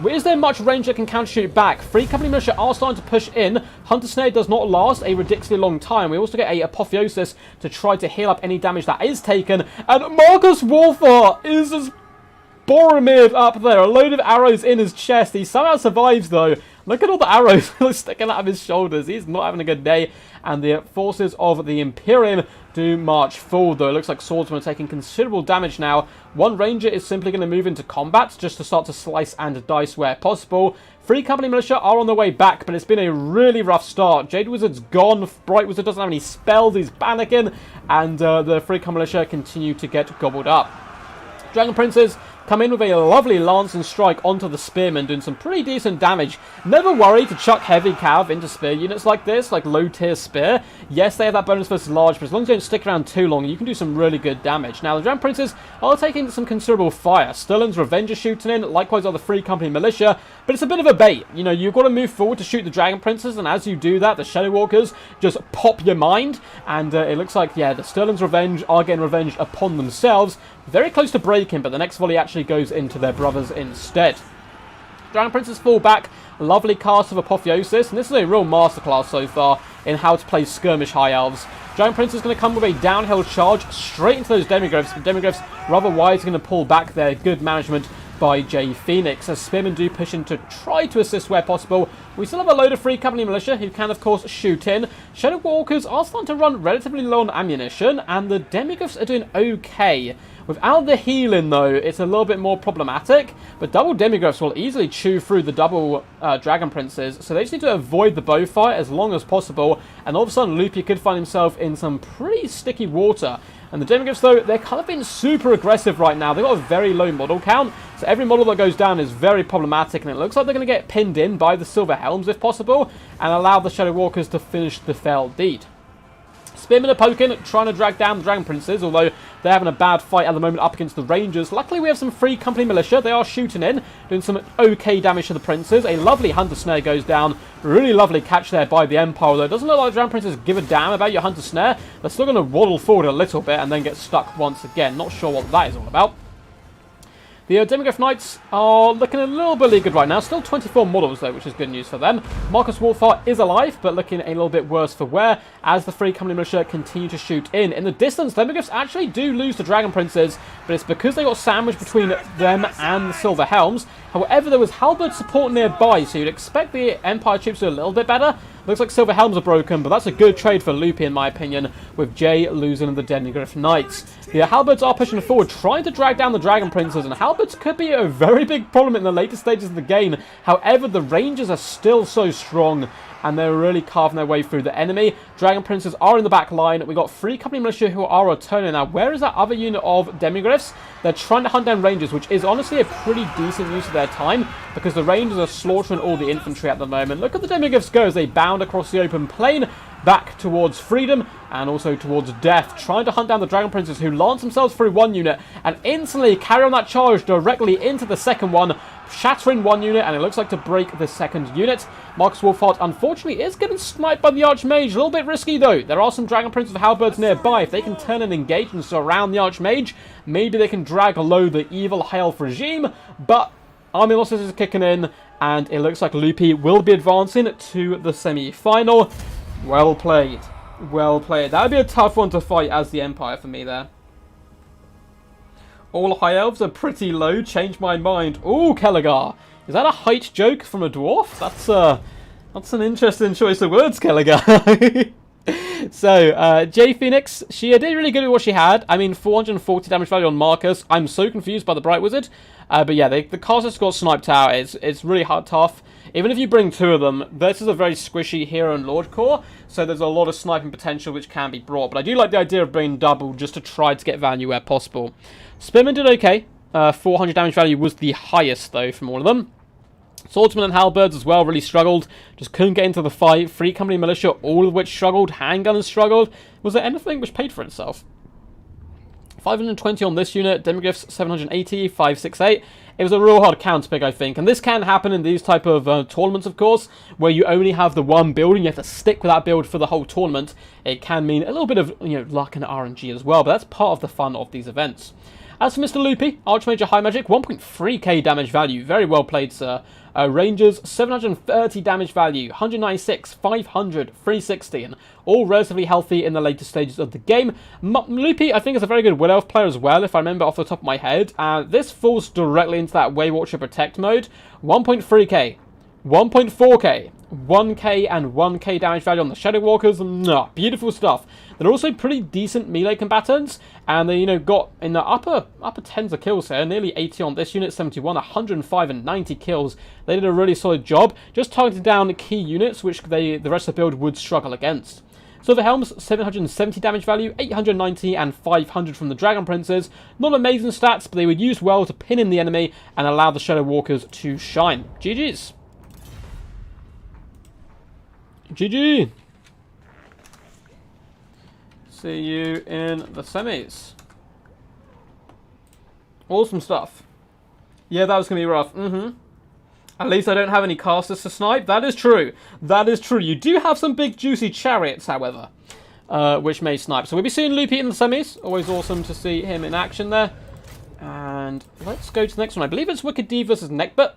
Is there much range that can counter-shoot back? Free Company Militia are starting to push in. Hunter Snare does not last a ridiculously long time. We also get a Apotheosis to try to heal up any damage that is taken. And Marcus Wolfhart is just Boromir up there, a load of arrows in his chest. He somehow survives though. Look at all the arrows sticking out of his shoulders. He's not having a good day. And the forces of the Imperium do march forward though. It looks like swordsmen are taking considerable damage now. One ranger is simply going to move into combat just to start to slice and dice where possible. Free Company Militia are on their way back, but it's been a really rough start. Jade Wizard's gone. Bright Wizard doesn't have any spells. He's panicking. And the Free Company Militia continue to get gobbled up. Dragon Princes come in with a lovely lance and strike onto the spearmen, doing some pretty decent damage. Never worry to chuck heavy cav into spear units like this, like low tier spear. Yes, they have that bonus versus large, but as long as you don't stick around too long, you can do some really good damage. Now, the Dragon Princes are taking some considerable fire. Sterling's Revenge is shooting in, likewise are the Free Company Militia, but it's a bit of a bait. You know, you've got to move forward to shoot the Dragon Princes, and as you do that, the Shadow Walkers just pop your mind, and it looks like, yeah, the Sterling's Revenge are getting revenge upon themselves. Very close to breaking, but the next volley actually goes into their brothers instead. Dragon Princes fall back. Lovely cast of Apotheosis, and this is a real masterclass so far in how to play skirmish High Elves. Dragon Prince is going to come with a downhill charge straight into those Demigryphs, but Demigryphs rather wise going to pull back their good management by J Phoenix, as Spearmen do push in to try to assist where possible. We still have a load of Free Company Militia who can of course shoot in. Shadow Walkers are starting to run relatively low on ammunition, and the Demigryphs are doing okay. Without the healing though, it's a little bit more problematic, but double Demigryphs will easily chew through the double Dragon Princes, so they just need to avoid the bow fight as long as possible, and all of a sudden Loopy could find himself in some pretty sticky water. And the Demigryphs, though, they're kind of being super aggressive right now. They've got a very low model count, so every model that goes down is very problematic, and it looks like they're going to get pinned in by the Silver Helms if possible, and allow the Shadow Walkers to finish the fell deed. Spearmen are poking, trying to drag down the Dragon Princes, although they're having a bad fight at the moment up against the Rangers. Luckily, we have some Free Company Militia. They are shooting in, doing some okay damage to the Princes. A lovely Hunter Snare goes down. Really lovely catch there by the Empire, although it doesn't look like the Dragon Princes give a damn about your Hunter Snare. They're still going to waddle forward a little bit and then get stuck once again. Not sure what that is all about. The Demigryph Knights are looking a little bit good right now. Still 24 models, though, which is good news for them. Marcus Wolfheart is alive, but looking a little bit worse for wear as the Free Company Militia continue to shoot in. In the distance, Demigryphs actually do lose to Dragon Princes, but it's because they got sandwiched between them and the Silver Helms. However, there was Halberd support nearby, so you'd expect the Empire troops to do a little bit better. Looks like Silver Helms are broken, but that's a good trade for Loopy, in my opinion, with Jay losing the Demigryph Knights. The Halberds are pushing forward, trying to drag down the Dragon Princes, and Halberds could be a very big problem in the later stages of the game. However, the Rangers are still so strong, and they're really carving their way through the enemy. Dragon Princes are in the back line. We got Free Company Militia who are returning. Now, where is that other unit of Demigryphs? They're trying to hunt down Rangers, which is honestly a pretty decent use of their time, because the Rangers are slaughtering all the infantry at the moment. Look at the Demigryphs go as they bound across the open plain, back towards freedom and also towards death, trying to hunt down the Dragon Princes, who lance themselves through one unit and instantly carry on that charge directly into the second one, shattering one unit, and it looks like to break the second unit. Marcus Wolfheart, unfortunately, is getting sniped by the Archmage. A little bit risky, though. There are some Dragon Princes with halberds nearby. If they can turn and engage and surround the Archmage, maybe they can drag low the evil High Elf regime, but army losses is kicking in, and it looks like Loopy will be advancing to the semi-final. Well played. Well played. That would be a tough one to fight as the Empire for me there. All High Elves are pretty low. Change my mind. Ooh, Kelligar. Is that a height joke from a dwarf? That's an interesting choice of words, Kelligar. So, J Phoenix, she did really good with what she had. I mean, 440 damage value on Marcus. I'm so confused by the Bright Wizard. But yeah, the casters got sniped out. It's really hard, tough. Even if you bring two of them, this is a very squishy Hero and Lord core, so there's a lot of sniping potential which can be brought. But I do like the idea of bringing double just to try to get value where possible. Spearman did okay. 400 damage value was the highest, though, from all of them. Swordsmen and Halberds as well really struggled. Just couldn't get into the fight. Free Company Militia, all of which struggled. Handgunners struggled. Was there anything which paid for itself? 520 on this unit. Demigryphs 780, 568. It was a real hard count pick, I think. And this can happen in these type of tournaments, of course, where you only have the one build and you have to stick with that build for the whole tournament. It can mean a little bit of, luck and RNG as well, but that's part of the fun of these events. As for Mr. Loopy, Archmage High Magic, 1.3k damage value. Very well played, sir. Rangers, 730 damage value, 196, 500, 360, and all relatively healthy in the later stages of the game. Loopy, I think, is a very good Wood Elf player as well, if I remember off the top of my head. This falls directly into that Waywatcher Protect mode. 1.3k, 1.4k, 1k and 1k damage value on the Shadow Walkers. Beautiful stuff. They're also pretty decent melee combatants, and they, got in the upper tens of kills here. Nearly 80 on this unit, 71, 105 and 90 kills. They did a really solid job, just targeting down key units, which the rest of the build would struggle against. Silver Helms, 770 damage value, 890 and 500 from the Dragon Princes. Not amazing stats, but they would use well to pin in the enemy and allow the Shadow Walkers to shine. GG's. GG. See you in the semis. Awesome stuff. Yeah, that was going to be rough. At least I don't have any casters to snipe. That is true. That is true. You do have some big juicy chariots, however, which may snipe. So we'll be seeing Loopy in the semis. Always awesome to see him in action there. And let's go to the next one. I believe it's Wicked D versus Neckbert.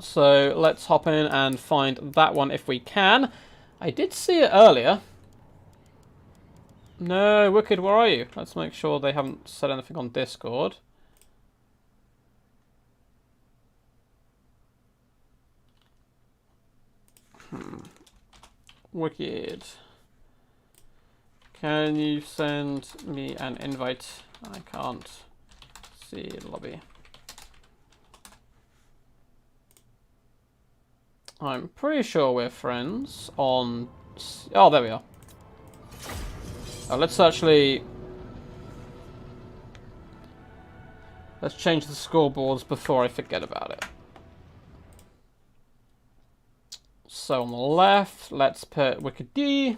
So let's hop in and find that one if we can. I did see it earlier. No, Wicked, where are you? Let's make sure they haven't said anything on Discord. Wicked. Can you send me an invite? I can't see lobby. I'm pretty sure we're friends on... Oh, there we are. Oh, let's actually... Let's change the scoreboards before I forget about it. So on the left, let's put Wicked D.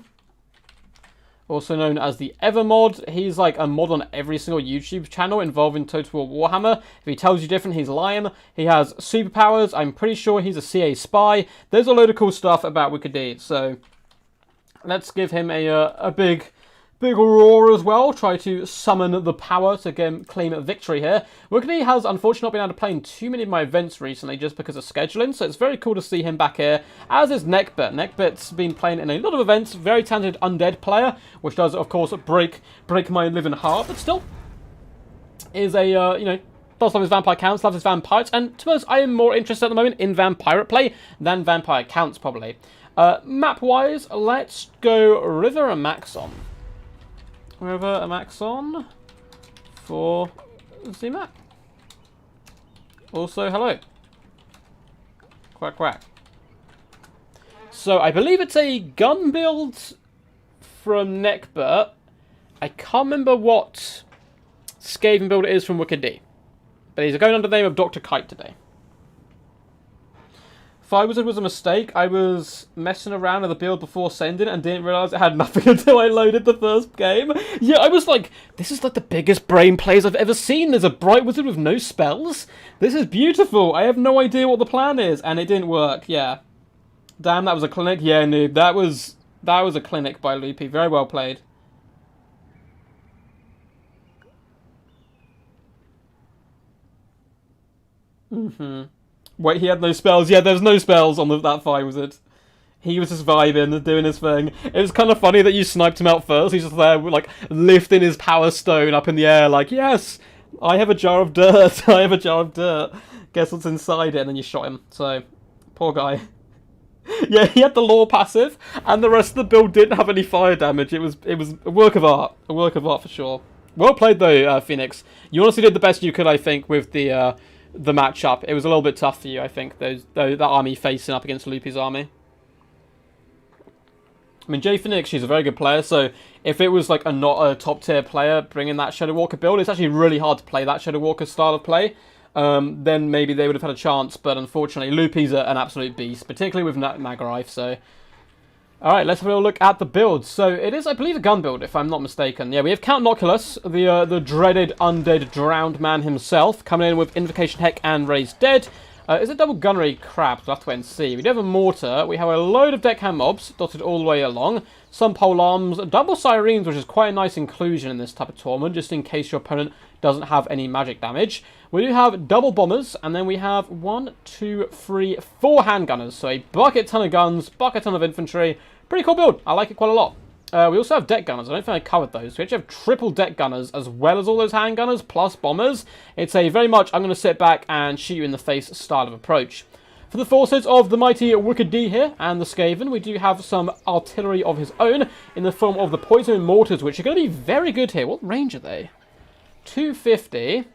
Also known as the Evermod. He's like a mod on every single YouTube channel involving Total War Warhammer. If he tells you different, he's lying. He has superpowers. I'm pretty sure he's a CA spy. There's a load of cool stuff about Wicked D. So let's give him a big roar as well. Try to summon the power to claim a victory here. Wicked D has unfortunately not been able to play in too many of my events recently just because of scheduling, so it's very cool to see him back here, as is Neckbert. Neckbert's been playing in a lot of events, very talented undead player, which does, of course, break my living heart, but still is a, you know, does love his vampire counts, loves his vampires, and to be honest, I am more interested at the moment in vampire play than vampire counts, probably. Map-wise, let's go River and Maxon. River and Maxon for the map. Also, hello. Quack, quack. So, I believe it's a gun build from Neckbert. I can't remember what Skaven build it is from Wicked D. But he's going under the name of Dr. Kite today. Firewizard was a mistake. I was messing around with the build before sending and didn't realise it had nothing until I loaded the first game. Yeah, I was like, this is like the biggest brain plays I've ever seen. There's a Bright Wizard with no spells. This is beautiful. I have no idea what the plan is, and it didn't work. Yeah. Damn, that was a clinic. Yeah, noob. That was a clinic by Loopy. Very well played. Wait, he had no spells. Yeah, there's no spells on that Fire Wizard. He was just vibing and doing his thing. It was kind of funny that you sniped him out first. He's just there, like, lifting his power stone up in the air, like, yes, I have a jar of dirt. I have a jar of dirt. Guess what's inside it? And then you shot him. So, poor guy. Yeah, he had the lore passive, and the rest of the build didn't have any fire damage. It was a work of art. A work of art for sure. Well played, though, Phoenix. You honestly did the best you could, I think, with the matchup. It was a little bit tough for you, I think, that army facing up against Loopy's army. I mean, Jay Phoenix, she's a very good player, so if it was like not a top tier player bringing that Shadow Walker build, it's actually really hard to play that Shadow Walker style of play. Then maybe they would have had a chance, but unfortunately, Loopy's an absolute beast, particularly with Nagarife, so... Alright, let's have a look at the build. So, it is, I believe, a gun build, if I'm not mistaken. Yeah, we have Count Noculus, the dreaded undead drowned man himself, coming in with Invocation Heck and Raised Dead. Is it double gunnery crabs? We'll have to wait and see. We do have a mortar. We have a load of deckhand mobs dotted all the way along. Some pole arms, double sirens, which is quite a nice inclusion in this type of tournament, just in case your opponent doesn't have any magic damage. We do have double bombers, and then we have 1, 2, 3, 4 handgunners. So a bucket ton of guns, bucket ton of infantry. Pretty cool build. I like it quite a lot. We also have deck gunners. I don't think I covered those. We actually have triple deck gunners as well as all those handgunners plus bombers. It's a very much I'm going to sit back and shoot you in the face style of approach. For the forces of the mighty Wicked D here and the Skaven, we do have some artillery of his own in the form of the poison mortars, which are going to be very good here. What range are they? 250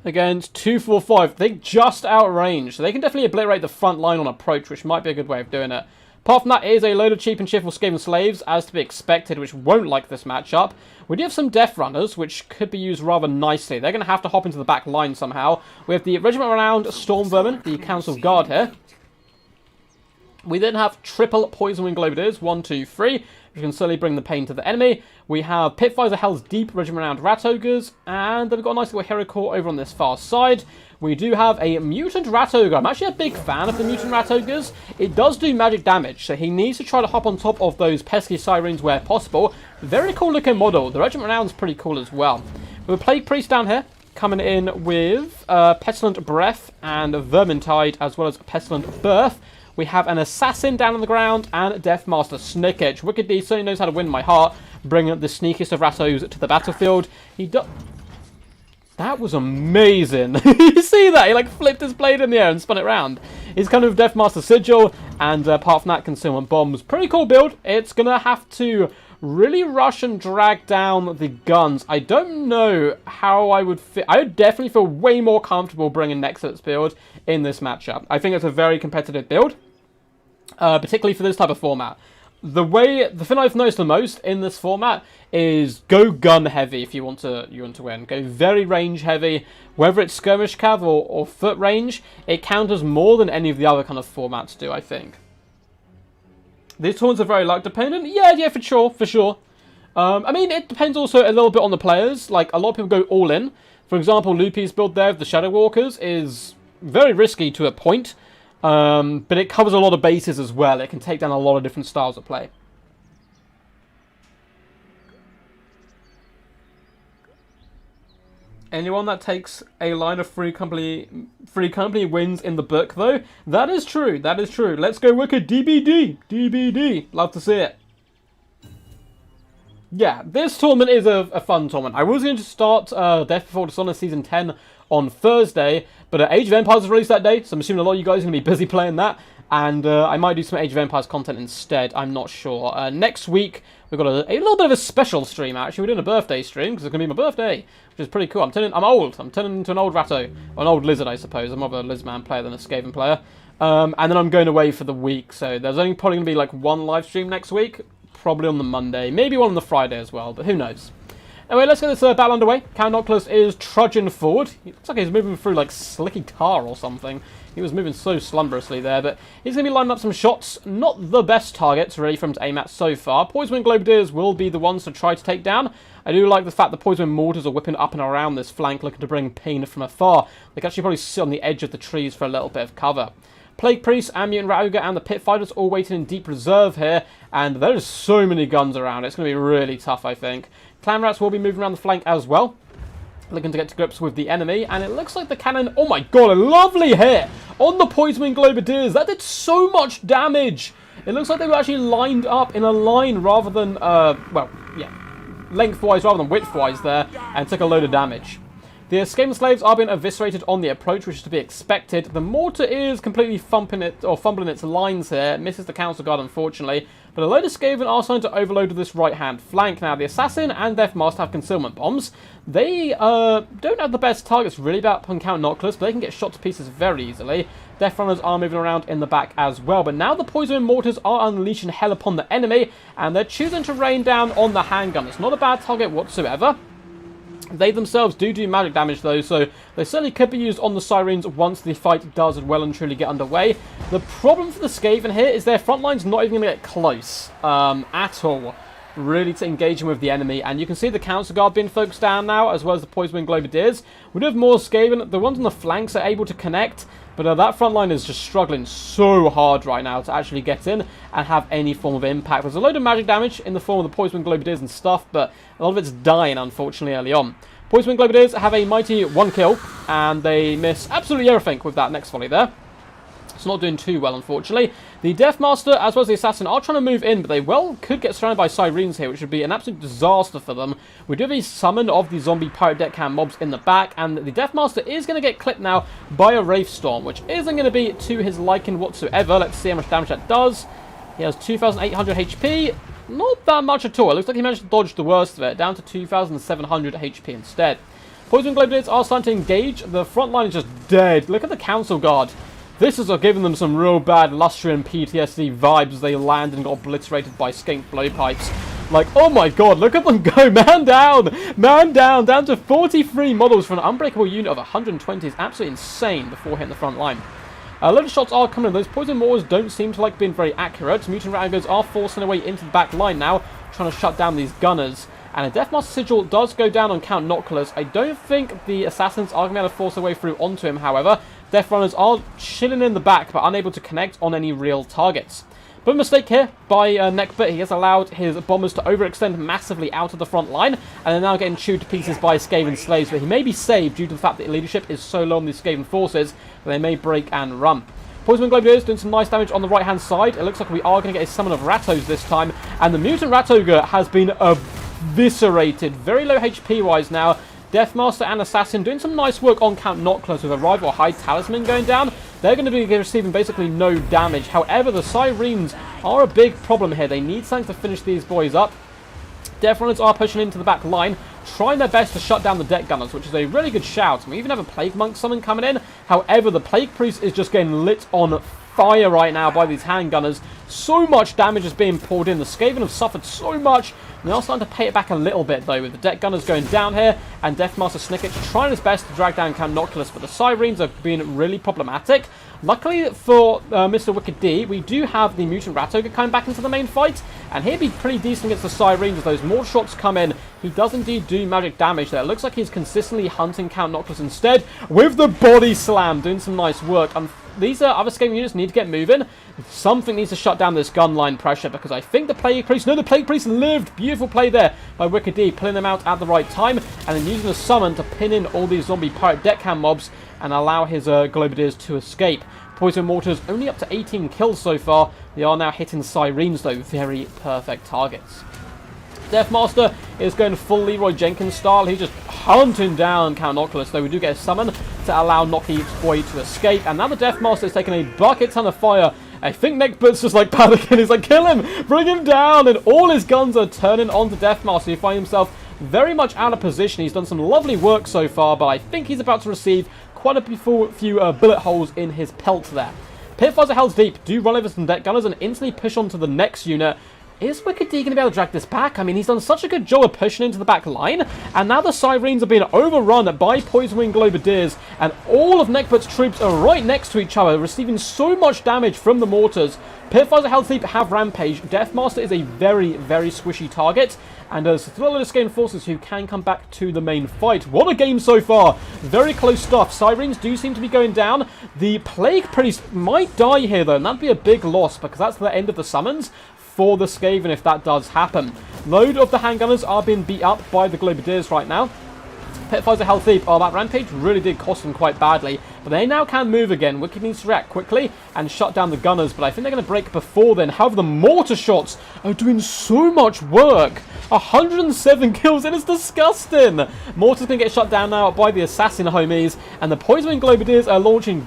against 245. They just outrange, so they can definitely obliterate the front line on approach, which might be a good way of doing it. Apart from that, it is a load of cheap and cheerful Skaven slaves, as to be expected, which won't like this matchup. We do have some Death Runners, which could be used rather nicely. They're going to have to hop into the back line somehow. We have the Regiment Renowned Storm Vermin, the Council Guard here. We then have triple Poison Wing Globadiers, 1, 2, 3, which can slowly bring the pain to the enemy. We have Pitfires of Hell's Deep, Regiment Renowned Rat Ogres, and then we've got a nice little Hero Corps over on this far side. We do have a Mutant Rat Ogre. I'm actually a big fan of the Mutant Rat Ogres. It does do magic damage, so he needs to try to hop on top of those pesky Sirens where possible. Very cool looking model. The Regiment Renowned's pretty cool as well. We have a Plague Priest down here, coming in with Pestilent Breath and Vermintide, as well as Pestilent Birth. We have an Assassin down on the ground and Deathmaster Snickage. Wicked D certainly knows how to win my heart, bringing the sneakiest of Rattos to the battlefield. He does... That was amazing. You see that? He like flipped his blade in the air and spun it around. He's kind of Deathmaster Sigil, and apart from that, Concealment Bombs. Pretty cool build. It's going to have to really rush and drag down the guns. I don't know how I would fit. I would definitely feel way more comfortable bringing Nexus build in this matchup. I think it's a very competitive build, particularly for this type of format. The thing I've noticed the most in this format is go gun heavy if you want to win. Go very range heavy, whether it's skirmish cav or foot range. It counters more than any of the other kind of formats do, I think. These tournaments are very luck dependent. Yeah, for sure. I mean, it depends also a little bit on the players. Like, a lot of people go all in. For example, Loopy's build there of the Shadow Walkers is very risky to a point. But it covers a lot of bases as well. It can take down a lot of different styles of play. Anyone that takes a line of free company wins in the book, though. That is true. That is true. Let's go Wicked DBD. DBD. Love to see it. Yeah, this tournament is a fun tournament. I was going to start Death Before Dishonor Season 10 on Thursday, but Age of Empires is released that day, so I'm assuming a lot of you guys are going to be busy playing that, and I might do some Age of Empires content instead. I'm not sure. Next week, we've got a little bit of a special stream, actually. We're doing a birthday stream, because it's going to be my birthday, which is pretty cool. I'm old. I'm turning into an old ratto, or an old lizard, I suppose. I'm more of a Lizman player than a Skaven player. And then I'm going away for the week, so there's only probably going to be like one live stream next week, probably on the Monday, maybe one on the Friday as well, but who knows. Anyway, let's get this battle underway. Count Oculus is trudging forward. It looks like he's moving through like slicky tar or something. He was moving so slumberously there, but he's going to be lining up some shots. Not the best targets really for him to aim at so far. Poison Wing Globadiers will be the ones to try to take down. I do like the fact the Poison Wing Mortars are whipping up and around this flank, looking to bring pain from afar. They can actually probably sit on the edge of the trees for a little bit of cover. Plague Priest, Mutant Rat Ogre, and the Pit Fighters all waiting in deep reserve here, and there's so many guns around. It's going to be really tough, I think. Clan Rats will be moving around the flank as well, looking to get to grips with the enemy, and it looks like the cannon... Oh my god, a lovely hit on the Poison Wing Globadiers. That did so much damage. It looks like they were actually lined up in a line rather than, well, yeah, lengthwise rather than widthwise there, and took a load of damage. The Skaven Slaves are being eviscerated on the approach, which is to be expected. The Mortar is completely fumbling its lines here. Misses the Council Guard, unfortunately. But a load of Skaven are starting to overload this right-hand flank. Now, the Assassin and Deathmaster have Concealment Bombs. They don't have the best targets, really, about Count Noctilus, but they can get shot to pieces very easily. Death Runners are moving around in the back as well. But now the Poison Mortars are unleashing hell upon the enemy, and they're choosing to rain down on the handgun. It's not a bad target whatsoever. They themselves do magic damage, though, so they certainly could be used on the Sirens once the fight does well and truly get underway. The problem for the Skaven here is their front line's not even going to get close at all, really, to engaging with the enemy. And you can see the Council Guard being focused down now, as well as the Poison Wing Globadiers. We do have more Skaven. The ones on the flanks are able to connect, but that front line is just struggling so hard right now to actually get in and have any form of impact. There's a load of magic damage in the form of the Poison Wing Globadiers and stuff, but a lot of it's dying, unfortunately, early on. Poison Wing Globadiers have a mighty 1 kill, and they miss absolutely everything with that next volley there. It's not doing too well, unfortunately. The Deathmaster, as well as the Assassin, are trying to move in, but they could get surrounded by Sirens here, which would be an absolute disaster for them. We do have a summon of the zombie pirate deckhand mobs in the back, and the Deathmaster is going to get clipped now by a Wraith Storm, which isn't going to be to his liking whatsoever. Let's see how much damage that does. He has 2,800 HP. Not that much at all. It looks like he managed to dodge the worst of it, down to 2,700 HP instead. Poison Globadiers are starting to engage. The front line is just dead. Look at the Council Guard. This is giving them some real bad LIVESTREAM PTSD vibes as they land and got obliterated by skink blowpipes. Like, oh my god, look at them go, man down! Man down! Down to 43 models for an unbreakable unit of 120 is absolutely insane before hitting the front line. A lot of shots are coming in. Those poison mortars don't seem to like being very accurate. Mutant Raggers are forcing their way into the back line now, trying to shut down these gunners. And a Deathmaster Sigil does go down on Count Noctilus. I don't think the Assassins are going to be able to force their way through onto him, however. Death Runners are chilling in the back, but unable to connect on any real targets. But a mistake here by Neckbit. He has allowed his bombers to overextend massively out of the front line, and they're now getting chewed to pieces by Skaven slaves. But he may be saved due to the fact that leadership is so low on these Skaven forces that they may break and run. Poison Globulars doing some nice damage on the right-hand side. It looks like we are going to get a summon of Ratos this time, and the Mutant Rat Ogre has been eviscerated. Very low HP-wise now. Deathmaster and Assassin doing some nice work on Count Noctilus with a Rival High Talisman going down. They're going to be receiving basically no damage. However, the Syrenes are a big problem here. They need something to finish these boys up. Death Runners are pushing into the back line, trying their best to shut down the Deck Gunners, which is a really good shout. We even have a Plague Monk summon coming in. However, the Plague Priest is just getting lit on fire right now by these hand gunners. So much damage is being poured in. The Skaven have suffered so much. And they are starting to pay it back a little bit, though, with the Deck Gunners going down here, and Deathmaster Snicketch trying his best to drag down Count Noctilus, but the Syrenes have been really problematic. Luckily for Mr. Wicked D, we do have the Mutant Rat Ogre coming back into the main fight, and he'd be pretty decent against the Syrenes as those mortar shots come in. He does indeed do magic damage there. It looks like he's consistently hunting Count Noctilus instead, with the Body Slam, doing some nice work. These other Skaven units need to get moving. Something needs to shut down this gun line pressure, because I think the Plague Priest... No, the Plague Priest lived! Beautiful play there by Wicked D, pulling them out at the right time, and then using the summon to pin in all these zombie pirate deckhand mobs and allow his Globadiers to escape. Poison Mortars only up to 18 kills so far. They are now hitting Syrenes, though. Very perfect targets. Deathmaster is going full Leroy Jenkins style. He's just hunting down Count Noctilus, though we do get a summon to allow Nocky Boy to escape. And now the Deathmaster is taking a bucket ton of fire. I think Neckbit's just like panicking. He's like, kill him! Bring him down! And all his guns are turning onto Deathmaster. He finds himself very much out of position. He's done some lovely work so far, but I think he's about to receive quite a few bullet holes in his pelt there. Pitfires of Hell's Deep do run over some Deck Gunners and instantly push on to the next unit. Is Wicked D going to be able to drag this back? I mean, he's done such a good job of pushing into the back line, and now the Syrenes are being overrun by Poison Wing Globadiers, and all of Neckbit's troops are right next to each other, receiving so much damage from the mortars. Pitfires of Hell's Deep have Rampage. Deathmaster is a very, very squishy target, and there's still a lot of Skaven forces who can come back to the main fight. What a game so far! Very close stuff. Syrenes do seem to be going down. The Plague Priest might die here, though, and that'd be a big loss, because that's the end of the summons for the Skaven if that does happen. Load of the handgunners are being beat up by the Globadiers right now. Pitfires of Hell's Deep, that Rampage really did cost them quite badly, but they now can move again. Wicked needs to react quickly and shut down the gunners, but I think they're going to break before then. However, the mortar shots are doing so much work. 107 kills, it is disgusting. Mortar's going to get shut down now by the Assassin homies, and the Poison Globadiers are launching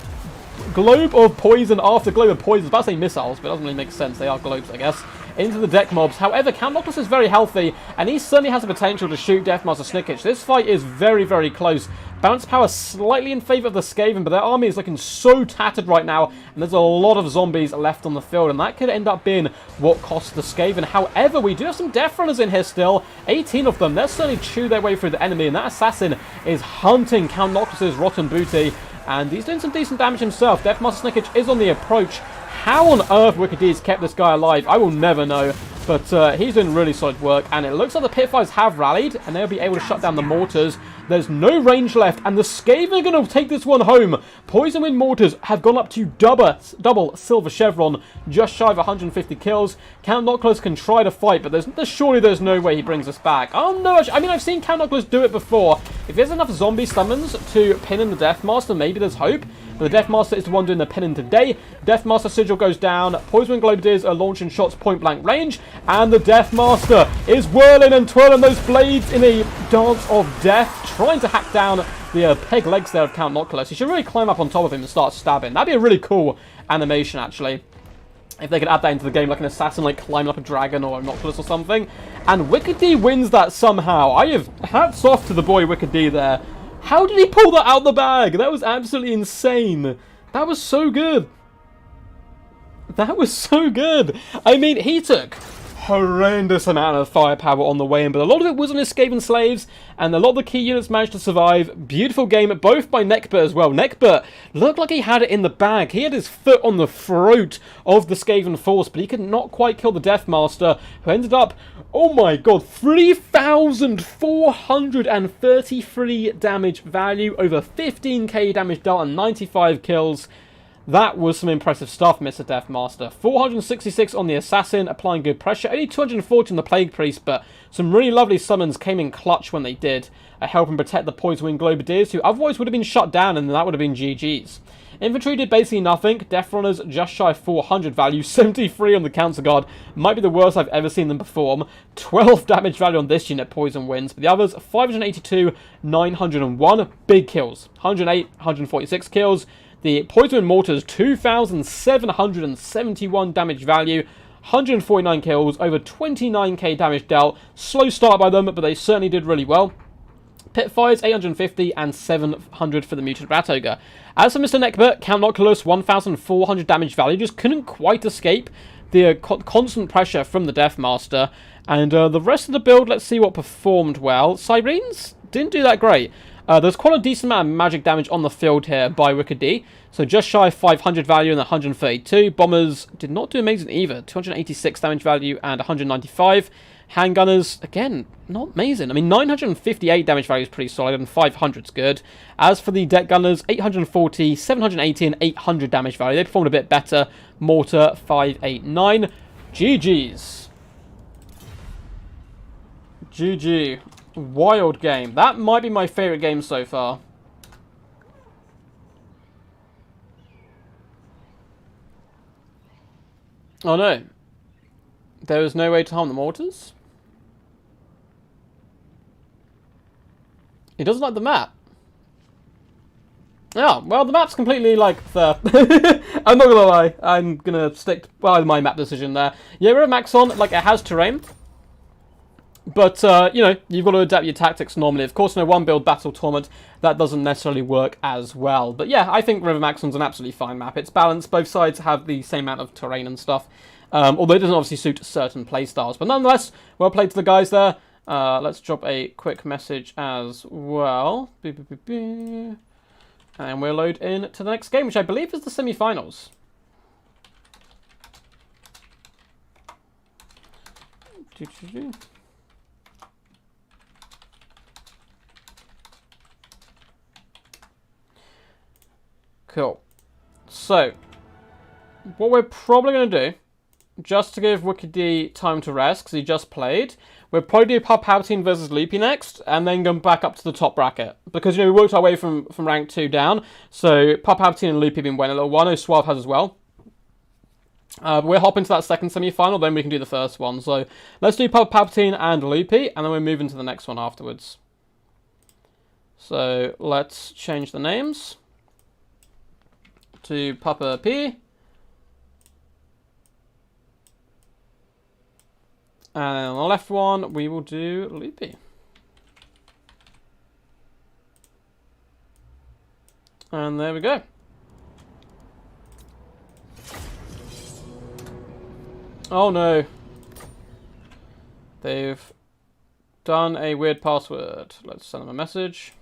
Globe of Poison after Globe of Poison. I was about to say missiles, but it doesn't really make sense. They are globes, I guess. Into the deck mobs. However, Count Noctilus is very healthy, and he certainly has the potential to shoot Deathmaster Snicketch. This fight is very, very close. Bounce power slightly in favour of the Skaven, but their army is looking so tattered right now, and there's a lot of zombies left on the field, and that could end up being what costs the Skaven. However, we do have some Death Runners in here still. 18 of them. They'll certainly chew their way through the enemy, and that Assassin is hunting Count Noctilus's rotten booty, and he's doing some decent damage himself. Deathmaster Snicketch is on the approach. How on earth Wicked D's kept this guy alive, I will never know. But he's doing really solid work, and it looks like the Pitfires have rallied, and they'll be able to shut down the mortars. There's no range left, and the Skaven are going to take this one home. Poison Wind mortars have gone up to double Silver Chevron, just shy of 150 kills. Count Noctilus can try to fight, but surely there's no way he brings us back. Oh no, I mean, I've seen Count Noctilus do it before. If there's enough zombie summons to pin in the Deathmaster, maybe there's hope. But the Deathmaster is the one doing the pinning today. Deathmaster Sigil goes down. Poison Wind Globadiers are launching shots point blank range. And the Deathmaster is whirling and twirling those blades in a dance of death, trying to hack down the peg legs there of Count Noctilus. He should really climb up on top of him and start stabbing. That'd be a really cool animation, actually. If they could add that into the game, like an assassin, like climbing up a dragon or a Noctilus or something. And Wicked D wins that somehow. I have hats off to the boy Wicked D there. How did he pull that out of the bag? That was absolutely insane. That was so good. That was so good. I mean, he took horrendous amount of firepower on the way in, but a lot of it was on his Skaven slaves, and a lot of the key units managed to survive. Beautiful game, both by Neckbert as well. Neckbert looked like he had it in the bag. He had his foot on the throat of the Skaven force, but he could not quite kill the Deathmaster, who ended up, oh my god, 3,433 damage value, over 15k damage dealt, and 95 kills. That was some impressive stuff, Mr. Deathmaster. 466 on the Assassin, applying good pressure. Only 240 on the Plague Priest, but some really lovely summons came in clutch when they did, helping protect the Poison Wing Globadiers, who otherwise would have been shut down, and that would have been GG's. Infantry did basically nothing. Death Runners just shy of 400 value. 73 on the Counter Guard. Might be the worst I've ever seen them perform. 12 damage value on this unit, Poison wins. But the others, 582, 901. Big kills. 108, 146 kills. The Poison Mortars, 2,771 damage value, 149 kills, over 29k damage dealt. Slow start by them, but they certainly did really well. Pitfires, 850 and 700 for the Mutant Rat Ogre. As for Mr. Neckbert, Count Oculus, 1,400 damage value, just couldn't quite escape the constant pressure from the Deathmaster. And the rest of the build, let's see what performed well. Sirens didn't do that great. There's quite a decent amount of magic damage on the field here by Wicked D. So just shy of 500 value and 132. Bombers did not do amazing either. 286 damage value and 195. Handgunners, again, not amazing. I mean, 958 damage value is pretty solid and 500's good. As for the Deck Gunners, 840, 780 and 800 damage value. They performed a bit better. Mortar, 589. GG's. GG. Wild game. That might be my favourite game so far. Oh no. There is no way to harm the mortars? He doesn't like the map. Oh, well, the map's completely, like, fair. I'm not gonna lie. I'm gonna stick by my map decision there. Yeah, we're at Maxon. Like, it has terrain. But, you know, you've got to adapt your tactics normally. Of course, in a one-build battle tournament, that doesn't necessarily work as well. But yeah, I think River Maxon's an absolutely fine map. It's balanced. Both sides have the same amount of terrain and stuff. Although it doesn't obviously suit certain playstyles. But nonetheless, well played to the guys there. Let's drop a quick message as well. And we'll load in to the next game, which I believe is the semi-finals. Cool. So, what we're probably going to do, just to give Wicked D time to rest, because he just played, we'll probably do Palpatine versus Loopy next, and then go back up to the top bracket. Because, you know, we worked our way from rank 2 down, so Palpatine and Loopy have been waiting a little while. I know Suave has as well. We'll hop into that second semi-final, then we can do the first one. So, let's do Palpatine and Loopy, and then we'll move into the next one afterwards. So, let's change the names to Papa P. And on the left one, we will do Loopy. And there we go. Oh no. They've done a weird password. Let's send them a message.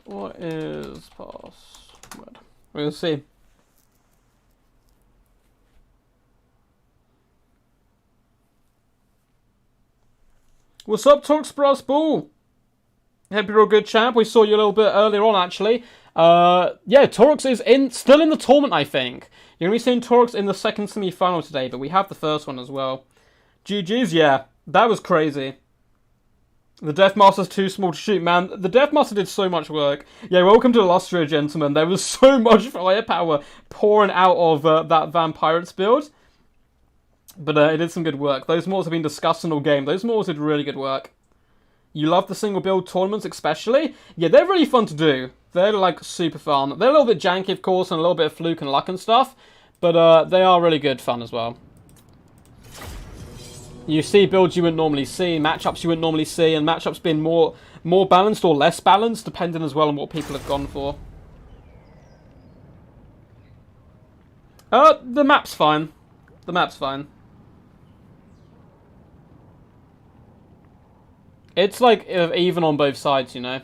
What is password? We'll see. What's up, Torx Brass Ball? Hope you're all good, champ. We saw you a little bit earlier on, actually. Yeah, Torx is still in the tournament, I think. You're going to be seeing Torx in the second semi-final today, but we have the first one as well. GG's, yeah. That was crazy. The Deathmaster's too small to shoot, man. The Deathmaster did so much work. Yeah, welcome to Illustria, gentlemen. There was so much firepower pouring out of that Vampirates build. But it did some good work. Those mortars have been discussed all game. Those mortars did really good work. You love the single build tournaments especially? Yeah, they're really fun to do. They're like super fun. They're a little bit janky, of course, and a little bit of fluke and luck and stuff. But they are really good fun as well. You see builds you wouldn't normally see, matchups you wouldn't normally see, and matchups being more balanced or less balanced, depending as well on what people have gone for. The map's fine. The map's fine. It's like even on both sides, you know.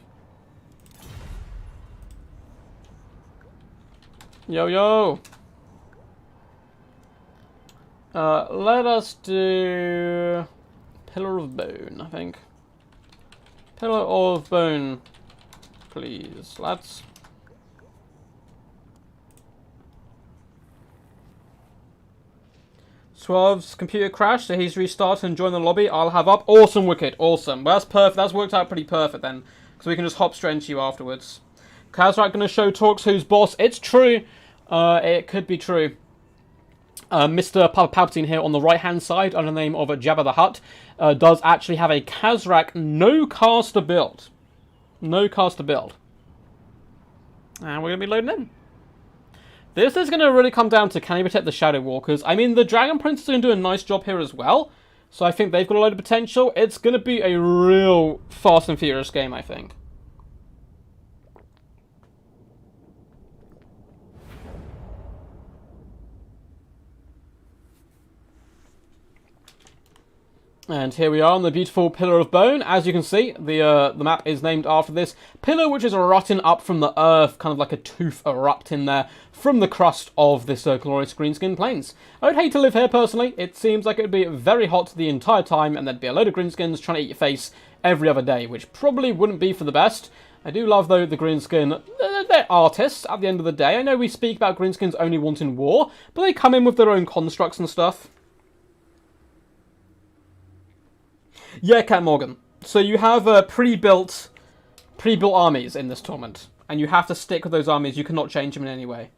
Yo, yo. Let us do Pillar of Bone, I think. Pillar of Bone, please, lads. Suave's computer crashed, so he's restarted and joined the lobby. I'll have up. Awesome, Wicked. Awesome. Well, that's perfect. That's worked out pretty perfect then, because we can just hop straight into you afterwards. Kazrak going to show Torx who's boss. It's true. It could be true. Mr. Palpatine here on the right-hand side, under the name of Jabba the Hutt, does actually have a Kazrak no-caster build. No-caster build. And we're going to be loading in. This is going to really come down to can he protect the Shadow Walkers. I mean, the Dragon Prince is going to do a nice job here as well. So I think they've got a load of potential. It's going to be a real Fast and Furious game, I think. And here we are on the beautiful Pillar of Bone. As you can see, the map is named after this pillar, which is erupting up from the earth, kind of like a tooth erupting there from the crust of this glorious greenskin plains. I would hate to live here personally. It seems like it would be very hot the entire time, and there'd be a load of greenskins trying to eat your face every other day, which probably wouldn't be for the best. I do love, though, the greenskin. They're artists at the end of the day. I know we speak about greenskins only wanting war, but they come in with their own constructs and stuff. Yeah, Cat Morgan. So you have pre-built armies in this tournament, and you have to stick with those armies. You cannot change them in any way.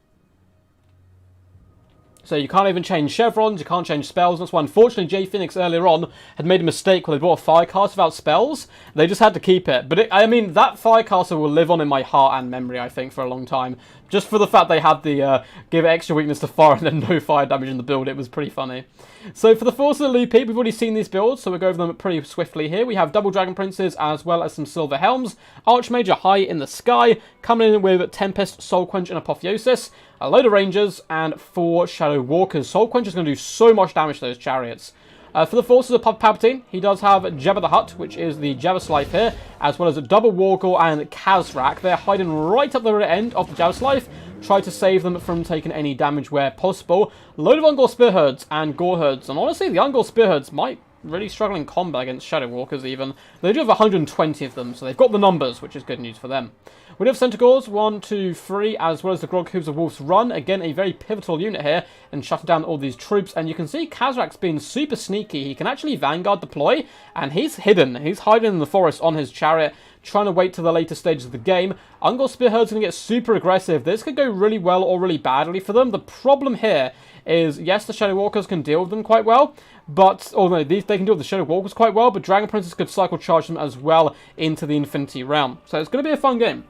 So you can't even change chevrons, you can't change spells. That's why, unfortunately, Jay Phoenix earlier on had made a mistake where they bought a Firecaster without spells. They just had to keep it. But I mean, that Firecaster will live on in my heart and memory, I think, for a long time. Just for the fact they had the give extra weakness to fire and then no fire damage in the build. It was pretty funny. So for the Forces of the Loop, we've already seen these builds, so we'll go over them pretty swiftly here. We have double Dragon Princes as well as some Silver Helms. Archmage high in the sky, coming in with Tempest, Soul Quench, and Apotheosis. A load of Rangers, and 4 Shadow Walkers. Soul Quench is going to do so much damage to those chariots. For the Forces of Palpatine, he does have Jabba the Hutt, which is the Jabba Slife here, as well as a double Wargor and Kazrak. They're hiding right up the end of the Jabba Slife. Try to save them from taking any damage where possible. Load of Ungor Spearherds and Gore Herds. And honestly, the Ungor Spearherds might really struggle in combat against Shadow Walkers even. They do have 120 of them, so they've got the numbers, which is good news for them. We have Centaurs, 1, 2, 3, as well as the Grog Hooves of Wolf's Run. Again, a very pivotal unit here, and shutting down all these troops. And you can see Kazrak's being super sneaky. He can actually Vanguard deploy, and he's hidden. He's hiding in the forest on his chariot, trying to wait to the later stages of the game. Ungor Spearhead's going to get super aggressive. This could go really well or really badly for them. The problem here is, yes, the Shadow Walkers can deal with them quite well, but, oh no, they can deal with the Shadow Walkers quite well, but Dragon Princes could cycle charge them as well into the Infinity Realm. So it's going to be a fun game.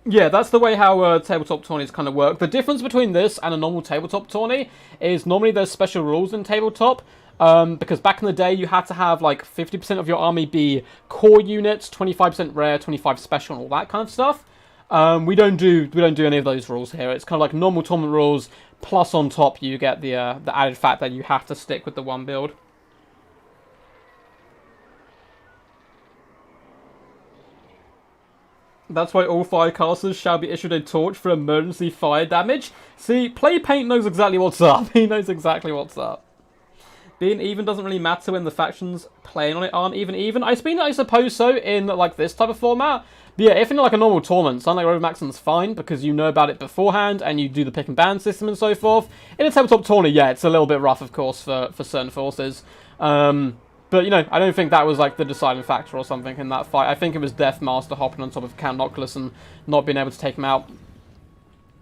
Yeah, that's the way how tabletop tourneys kind of work. The difference between this and a normal tabletop tourney is normally there's special rules in tabletop. Because back in the day, you had to have like 50% of your army be core units, 25% rare, 25 special, and all that kind of stuff. We don't do any of those rules here. It's kind of like normal tournament rules. Plus, on top, you get the added fact that you have to stick with the one build. That's why all Firecasters shall be issued a torch for emergency fire damage. See, Playpaint knows exactly what's up. He knows exactly what's up. Being even doesn't really matter when the factions playing on it aren't even. I suppose so in like this type of format. But yeah, if in like a normal tournament, something like Road Maximum's fine because you know about it beforehand and you do the pick and ban system and so forth. In a tabletop tourney, yeah, it's a little bit rough, of course, for certain forces. But, you know, I don't think that was, like, the deciding factor or something in that fight. I think it was Deathmaster hopping on top of Count Noctilus and not being able to take him out.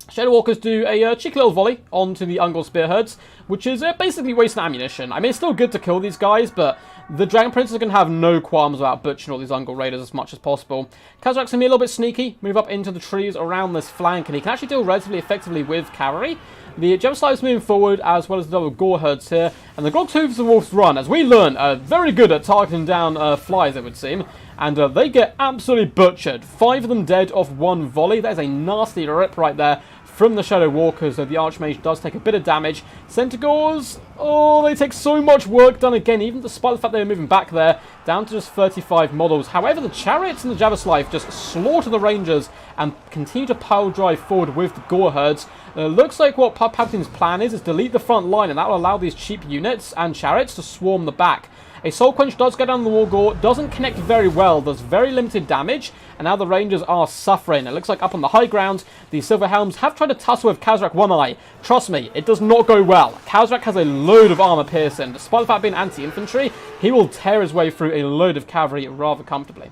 Shadow Walkers do a cheeky little volley onto the Ungor Spearheads, which is basically wasting ammunition. I mean, it's still good to kill these guys, but the Dragon Princes are going to have no qualms about butchering all these Ungor Raiders as much as possible. Kazrak's going to be a little bit sneaky, move up into the trees around this flank, and he can actually deal relatively effectively with cavalry. The Jebuslives moving forward, as well as the double Gore Herds here. And the Grog's Hooves of Wolf's Run, as we learn, are very good at targeting down flies, it would seem. And they get absolutely butchered. 5 of them dead off 1 volley. That is a nasty rip right there from the Shadow Walkers. The Archmage does take a bit of damage. Centaurs, oh, they take so much work done again, even despite the fact they were moving back there, down to just 35 models. However, the Chariots and the Jabberslave just slaughter the Rangers and continue to pile drive forward with the Gore Herds. Looks like what Palpatine's plan is delete the front line, and that will allow these cheap units and Chariots to swarm the back. A Soul Quench does go down the Wargore, doesn't connect very well, does very limited damage, and now the Rangers are suffering. It looks like up on the high ground, the Silver Helms have tried to tussle with Khazrak One Eye. Trust me, it does not go well. Khazrak has a load of armor piercing. Despite the fact being anti-infantry, he will tear his way through a load of cavalry rather comfortably.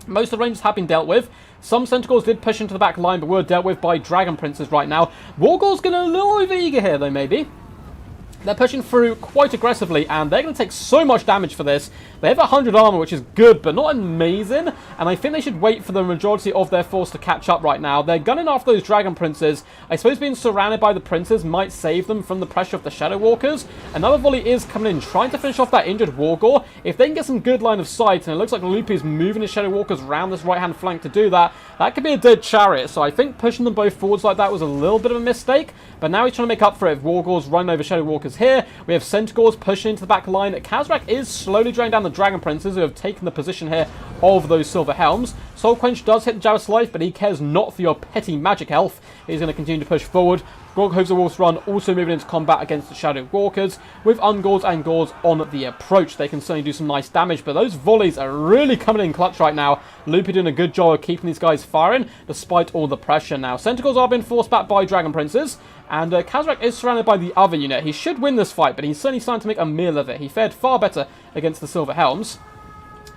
Most of the Rangers have been dealt with. Some Centaurs did push into the back line, but were dealt with by Dragon Princes right now. Wargore's getting a little over-eager here, though, maybe. They're pushing through quite aggressively, and they're going to take so much damage for this. They have 100 armor, which is good, but not amazing. And I think they should wait for the majority of their force to catch up right now. They're gunning after those Dragon Princes. I suppose being surrounded by the Princes might save them from the pressure of the Shadow Walkers. Another volley is coming in, trying to finish off that injured Wargore. If they can get some good line of sight, and it looks like Loopy is moving his Shadow Walkers around this right-hand flank to do that, that could be a dead Chariot. So I think pushing them both forwards like that was a little bit of a mistake. But now he's trying to make up for it. Wargore's running over Shadow Walkers here. We have Centaurs pushing into the back line. Khazrak is slowly draining down the Dragon Princes, who have taken the position here of those Silver Helms. Soul Quench does hit the Jabberslave, but he cares not for your petty magic elf. He's going to continue to push forward. Grog Hooves of Wolf's Run also moving into combat against the Shadow Walkers with Ungors and Gors on the approach. They can certainly do some nice damage, but those volleys are really coming in clutch right now. Loopy doing a good job of keeping these guys firing despite all the pressure now. Centaurs are being forced back by Dragon Princes, and Khazrak is surrounded by the other unit. He should win this fight, but he's certainly starting to make a meal of it. He fared far better against the Silver Helms.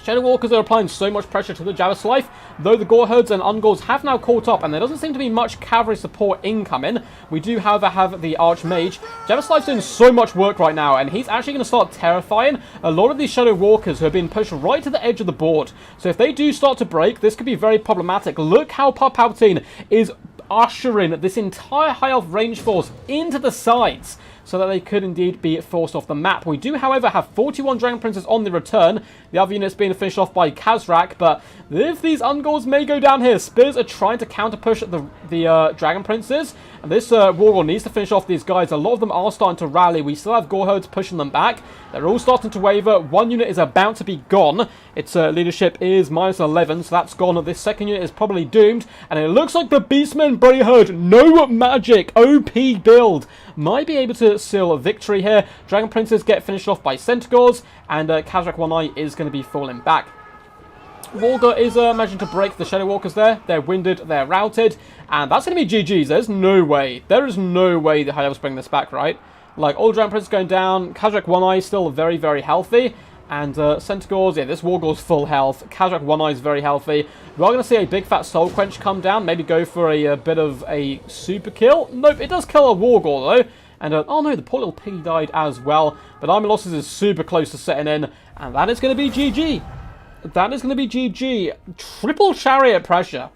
Shadow Walkers are applying so much pressure to the Jabberslave, though the Gore Herds and Ungors have now caught up, and there doesn't seem to be much cavalry support incoming. We do, however, have the Archmage. Jabberslave's doing so much work right now, and he's actually going to start terrifying a lot of these Shadow Walkers who are being pushed right to the edge of the board. So if they do start to break, this could be very problematic. Look how Palpatine is ushering this entire high elf range force into the sides, so that they could indeed be forced off the map. We do, however, have 41 Dragon Princes on the return. The other units being finished off by Khazrak, but if these Ungors may go down here, Spears are trying to counter-push the Dragon Princes, and this Wargore needs to finish off these guys. A lot of them are starting to rally. We still have Gore Herds pushing them back. They're all starting to waver. One unit is about to be gone. Its leadership is -11, so that's gone. This second unit is probably doomed, and it looks like the Beastmen Bloody Herd, no magic, OP build, might be able to seal a victory here. Dragon Princes get finished off by Centaurs, and Khazrak One Eye is going to be falling back. Wargore is managing to break the Shadow Walkers there. They're winded, they're routed, and that's going to be GG's. There is no way the High Elves bring this back, right? Like, all Dragon Princes going down. Khazrak One Eye is still very, very healthy. And Centaurs, yeah, this Wargore's full health. Khazrak One Eye is very healthy. We are going to see a big fat Soul Quench come down. Maybe go for a bit of a super kill. Nope, it does kill a Wargore, though. And, oh no, the poor little piggy died as well. But Army Losses is super close to setting in. And that is going to be GG. That is going to be GG. Triple Chariot pressure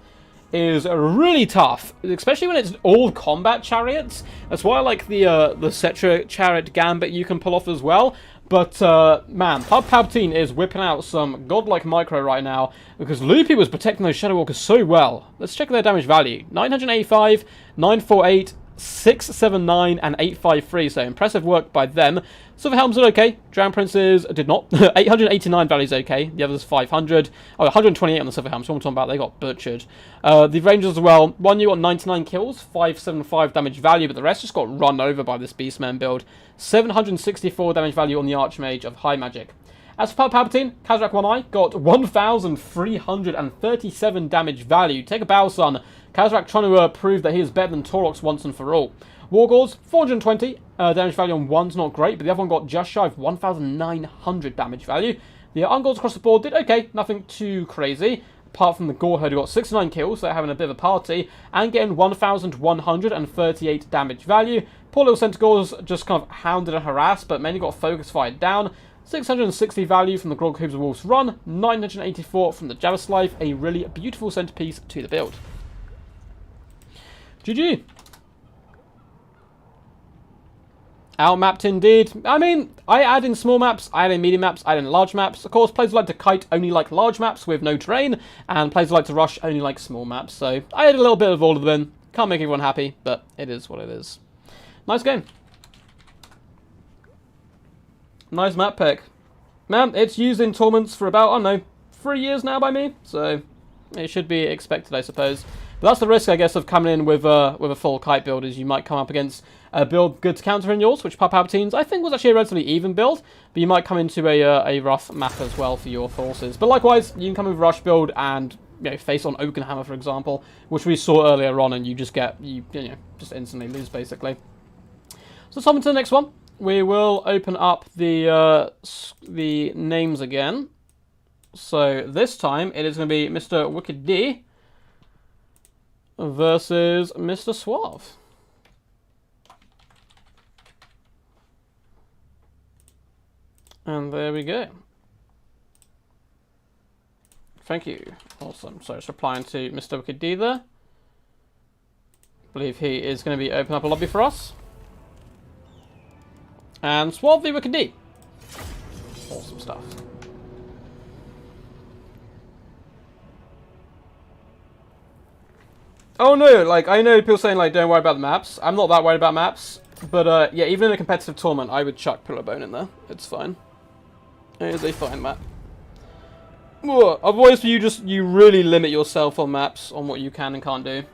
is really tough, especially when it's all combat chariots. That's why I like the Cetra Chariot Gambit you can pull off as well. But, man, Palpatine is whipping out some godlike micro right now, because Loopy was protecting those Shadow Walkers so well. Let's check their damage value. 985, 948, 679, and 853, so impressive work by them. Silver Helms are okay. Dragon Princes did not. 889 value's okay. The others 500. Oh, 128 on the Silver Helms. What I'm talking about, they got butchered. The Rangers as well. One you got 99 kills, 575 damage value, but the rest just got run over by this Beastman build. 764 damage value on the Archmage of High Magic. As for Palpatine, Khazrak One Eye got 1,337 damage value. Take a bow, son. Khazrak trying to prove that he is better than Taurox once and for all. Wargores, 420 damage value on one's not great, but the other one got just shy of 1,900 damage value. The Ungors across the board did okay, nothing too crazy, apart from the Gore Herd who got 69 kills, so they're having a bit of a party, and getting 1,138 damage value. Poor little Centaurs just kind of hounded and harassed, but mainly got focus fired down. 660 value from the Grog Hooves of Wolf's Run, 984 from the Jabberslave, a really beautiful centerpiece to the build. GG. Outmapped indeed. I mean, I add in small maps, I add in medium maps, I add in large maps. Of course, players who like to kite only like large maps with no terrain, and players who like to rush only like small maps. So I add a little bit of all of them in. Can't make everyone happy, but it is what it is. Nice game. Nice map pick. Man, it's used in tournaments for about, I don't know, 3 years now by me, so it should be expected, I suppose. But that's the risk, I guess, of coming in with a full kite build, is you might come up against a build good to counter in yours, which Palpatine's, I think, was actually a relatively even build, but you might come into a rough map as well for your forces. But likewise, you can come with a rush build and, you know, face on Oakenhammer, for example, which we saw earlier on, and you just get, you know, just instantly lose, basically. So let's hop into the next one. We will open up the names again. So this time it is going to be Mr. Wicked D versus Mr. Suave. And there we go. Thank you. Awesome. So it's replying to Mr. Wicked D there. I believe he is going to be opening up a lobby for us. And Suave the Wicked D. Awesome stuff. Oh no, like, I know people saying, like, don't worry about the maps. I'm not that worried about maps. But, yeah, even in a competitive tournament, I would chuck Pillowbone in there. It's fine. It is a fine map. Otherwise, you really limit yourself on maps, on what you can and can't do,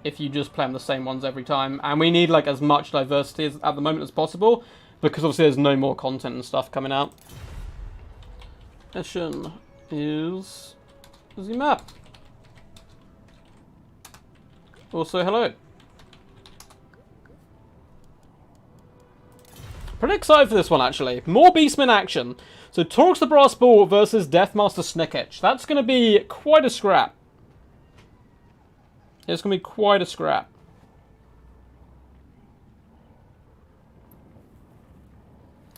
if you just play on the same ones every time. And we need, like, as much diversity at the moment as possible, because obviously there's no more content and stuff coming out. Eshin is the map. Also, hello. Pretty excited for this one, actually. More Beastmen action. So, Torx the Brass Bull versus Deathmaster Snicketch. That's going to be quite a scrap. It's going to be quite a scrap.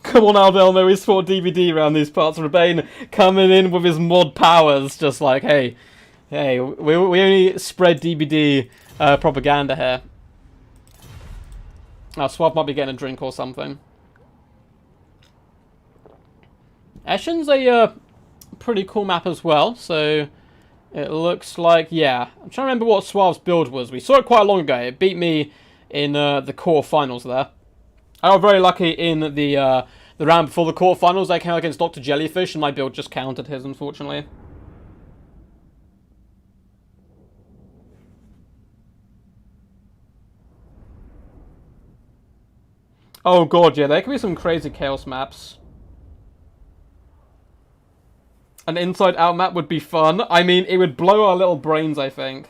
Come on, Aldelmo, we saw DVD around these parts. Rebane coming in with his mod powers. Just like, hey, we only spread DVD propaganda here. Oh, Suave might be getting a drink or something. Eshin's a pretty cool map as well, so it looks like, yeah. I'm trying to remember what Suave's build was. We saw it quite long ago. It beat me in the quarterfinals there. I got very lucky in the round before the quarterfinals. I came out against Dr. Jellyfish, and my build just countered his, unfortunately. Oh god, yeah, there could be some crazy chaos maps. An inside-out map would be fun. I mean, it would blow our little brains, I think.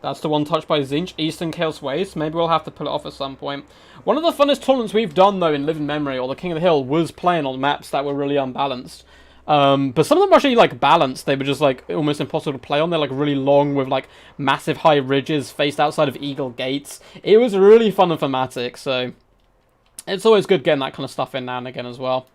That's the one touched by Zinch, Eastern Chaos Waste. Maybe we'll have to pull it off at some point. One of the funnest tournaments we've done, though, in Living Memory, or the King of the Hill, was playing on maps that were really unbalanced. But some of them were actually, like, balanced. They were just, like, almost impossible to play on. They're, like, really long with, like, massive high ridges faced outside of Eagle Gates. It was really fun and thematic, so it's always good getting that kind of stuff in now and again as well.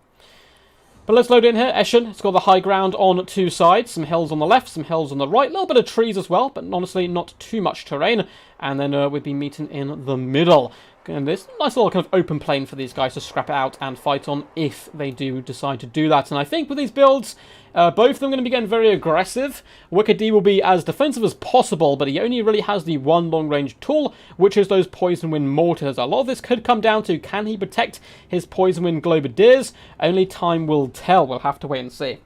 But let's load in here. Eshin, it's got the high ground on two sides. Some hills on the left, some hills on the right. A little bit of trees as well, but honestly, not too much terrain. And then we'd be meeting in the middle. And this nice little kind of open plane for these guys to scrap it out and fight on if they do decide to do that. And I think with these builds, both of them are going to be getting very aggressive. Wicked D will be as defensive as possible, but he only really has the one long-range tool, which is those Poison Wind Mortars. A lot of this could come down to, can he protect his Poison Wind Globadiers? Only time will tell. We'll have to wait and see.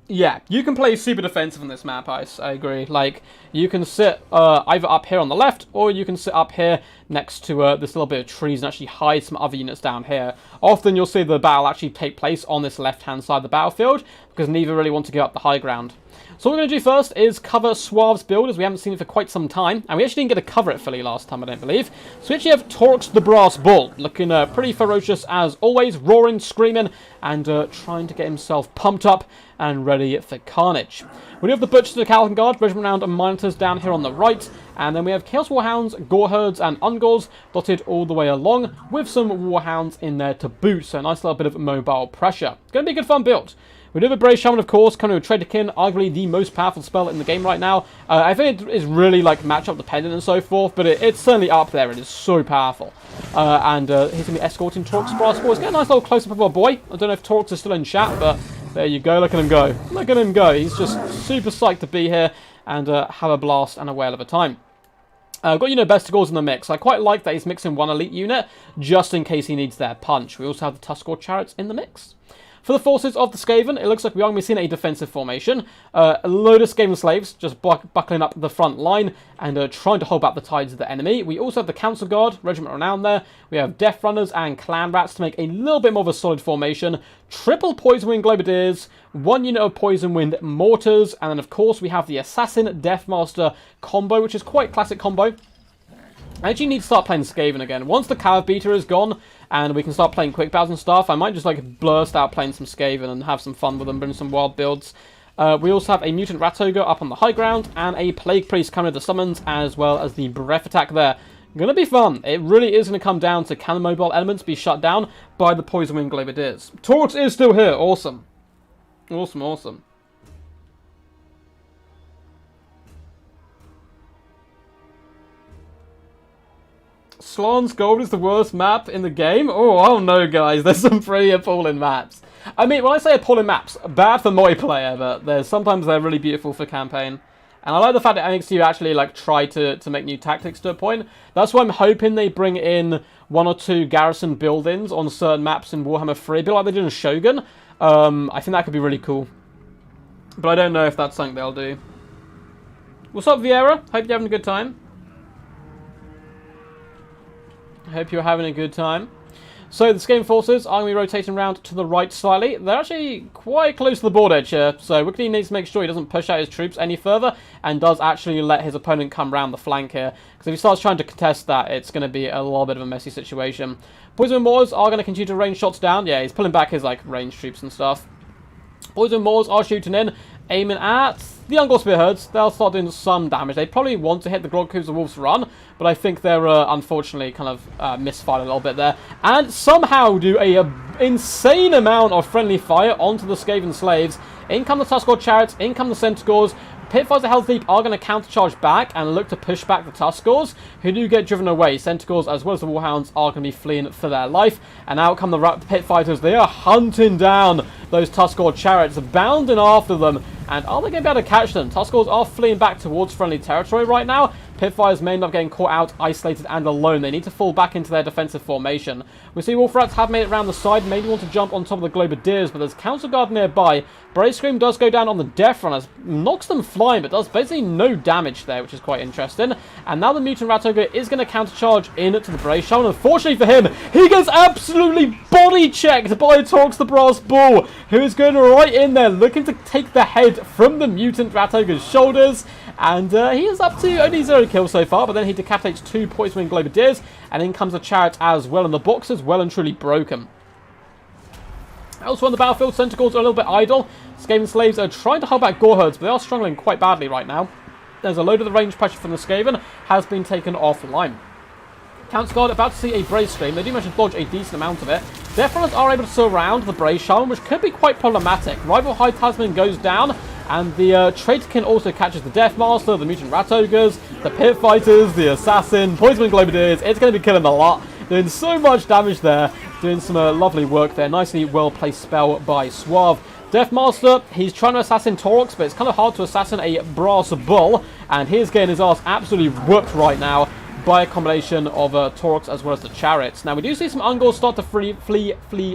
Yeah, you can play super defensive on this map, I agree. Like, you can sit either up here on the left, or you can sit up here next to this little bit of trees and actually hide some other units down here. Often you'll see the battle actually take place on this left-hand side of the battlefield, because neither really want to give up the high ground. So what we're going to do first is cover Suave's build, as we haven't seen it for quite some time. And we actually didn't get to cover it fully last time, I don't believe. So we actually have Torx the Brass Bull, looking pretty ferocious as always, roaring, screaming, and trying to get himself pumped up and ready for carnage. We do have the Butchers of the Calvin Guard, Regiment Round and Monitors down here on the right. And then we have Chaos Warhounds, Goreherds and Ungors dotted all the way along, with some Warhounds in there to boot. So a nice little bit of mobile pressure. It's going to be a good fun build. We do have a Brave Shaman, of course, coming with Traderkin, arguably the most powerful spell in the game right now. I think it is really like matchup dependent and so forth, but it's certainly up there. It is so powerful. He's going to be escorting Torx Brass Bull. Let's get a nice little close-up of our boy. I don't know if Torx is still in chat, but there you go. Look at him go. Look at him go. He's just super psyched to be here and have a blast and a whale of a time. I've got, Bestigors in the mix. I quite like that he's mixing one elite unit, just in case he needs their punch. We also have the Tuskor Chariots in the mix. For the forces of the Skaven, it looks like we are going to be seeing a defensive formation. A load of Skaven slaves just buckling up the front line and trying to hold back the tides of the enemy. We also have the Council Guard, Regiment Renown there. We have Death Runners and Clan Rats to make a little bit more of a solid formation. Triple Poison Wind Globadiers, 1 unit of Poison Wind Mortars, and then of course we have the Assassin Deathmaster combo, which is quite a classic combo. I actually need to start playing Skaven again. Once the Cav Beater is gone and we can start playing quick battles and stuff, I might just like blurst out playing some Skaven and have some fun with them, bring some wild builds. We also have a Mutant Rat Ogre up on the high ground and a Plague Priest coming with the summons, as well as the Breath Attack there. Gonna be fun. It really is going to come down to can the mobile elements be shut down by the Poison Wind Globadiers. Torx is still here. Awesome. Awesome, awesome. Slon's Gold is the worst map in the game? Oh, I don't know, guys. There's some pretty appalling maps. I mean, when I say appalling maps, bad for multiplayer, but sometimes they're really beautiful for campaign. And I like the fact that NXT actually try to make new tactics to a point. That's why I'm hoping they bring in 1 or 2 garrison buildings on certain maps in Warhammer 3, a bit like they did in Shogun. I think that could be really cool. But I don't know if that's something they'll do. What's up, Vieira? Hope you're having a good time. Hope you're having a good time. So the Skaven forces are going to be rotating around to the right slightly. They're actually quite close to the board edge here, so Wickley needs to make sure he doesn't push out his troops any further and does actually let his opponent come round the flank here. Because if he starts trying to contest that, it's going to be a little bit of a messy situation. Poison Moors are going to continue to rain shots down. Yeah, he's pulling back his range troops and stuff. Poison Moors are shooting in, aiming at the Ungor Spearheads. They'll start doing some damage. They probably want to hit the Grogcubes of Wolf's Run, but I think they're unfortunately kind of misfired a little bit there. And somehow do a insane amount of friendly fire onto the Skaven Slaves. In come the Tuskor Chariots, in come the Centaurs. Pitfires of Hell's Deep are going to countercharge back and look to push back the Tuskors, who do get driven away. Centaurs as well as the Warhounds are going to be fleeing for their life. And out come the Pit Fighters. They are hunting down those Tuskor Chariots, bounding after them. And are they going to be able to catch them? Tuskors are fleeing back towards friendly territory right now. Pitfires may end up getting caught out, isolated, and alone. They need to fall back into their defensive formation. We see Wolf Rats have made it around the side, maybe want to jump on top of the Globadiers, but there's Council Guard nearby. Brave Scream does go down on the Death Runners, knocks them flying, but does basically no damage there, which is quite interesting. And now the Mutant Rat Ogre is going to countercharge into the Brave Shaman. Unfortunately for him, he gets absolutely body checked by Torx the Brass Bull, who is going right in there, looking to take the head from the Mutant Rat Ogre's shoulders. And he is up to only 0 kills so far, but then he decapitates 2 Poison Wind Globadiers, and in comes a Chariot as well, and the box is well and truly broken. Elsewhere on the battlefield, Centaurs are a little bit idle. Skaven Slaves are trying to hold back Goreherds, but they are struggling quite badly right now. There's a load of the range pressure from the Skaven, has been taken offline. Council Guard about to see a Brave Scream. They do manage to dodge a decent amount of it. Death Runners are able to surround the Brave Shaman, which could be quite problematic. Rival High Tasman goes down, and the Traderkin also catches the Deathmaster, the Mutant Rat Ogres, the Pit Fighters, the Assassin, Poison Wind Globadiers. It's going to be killing a lot. Doing so much damage there. Doing some lovely work there. Nicely well-placed spell by Suave. Deathmaster, he's trying to assassin Torx, but it's kind of hard to assassin a Brass Bull. And he's getting his ass absolutely whooped right now by a combination of Torx as well as the Chariots. Now, we do see some Ungors start to flee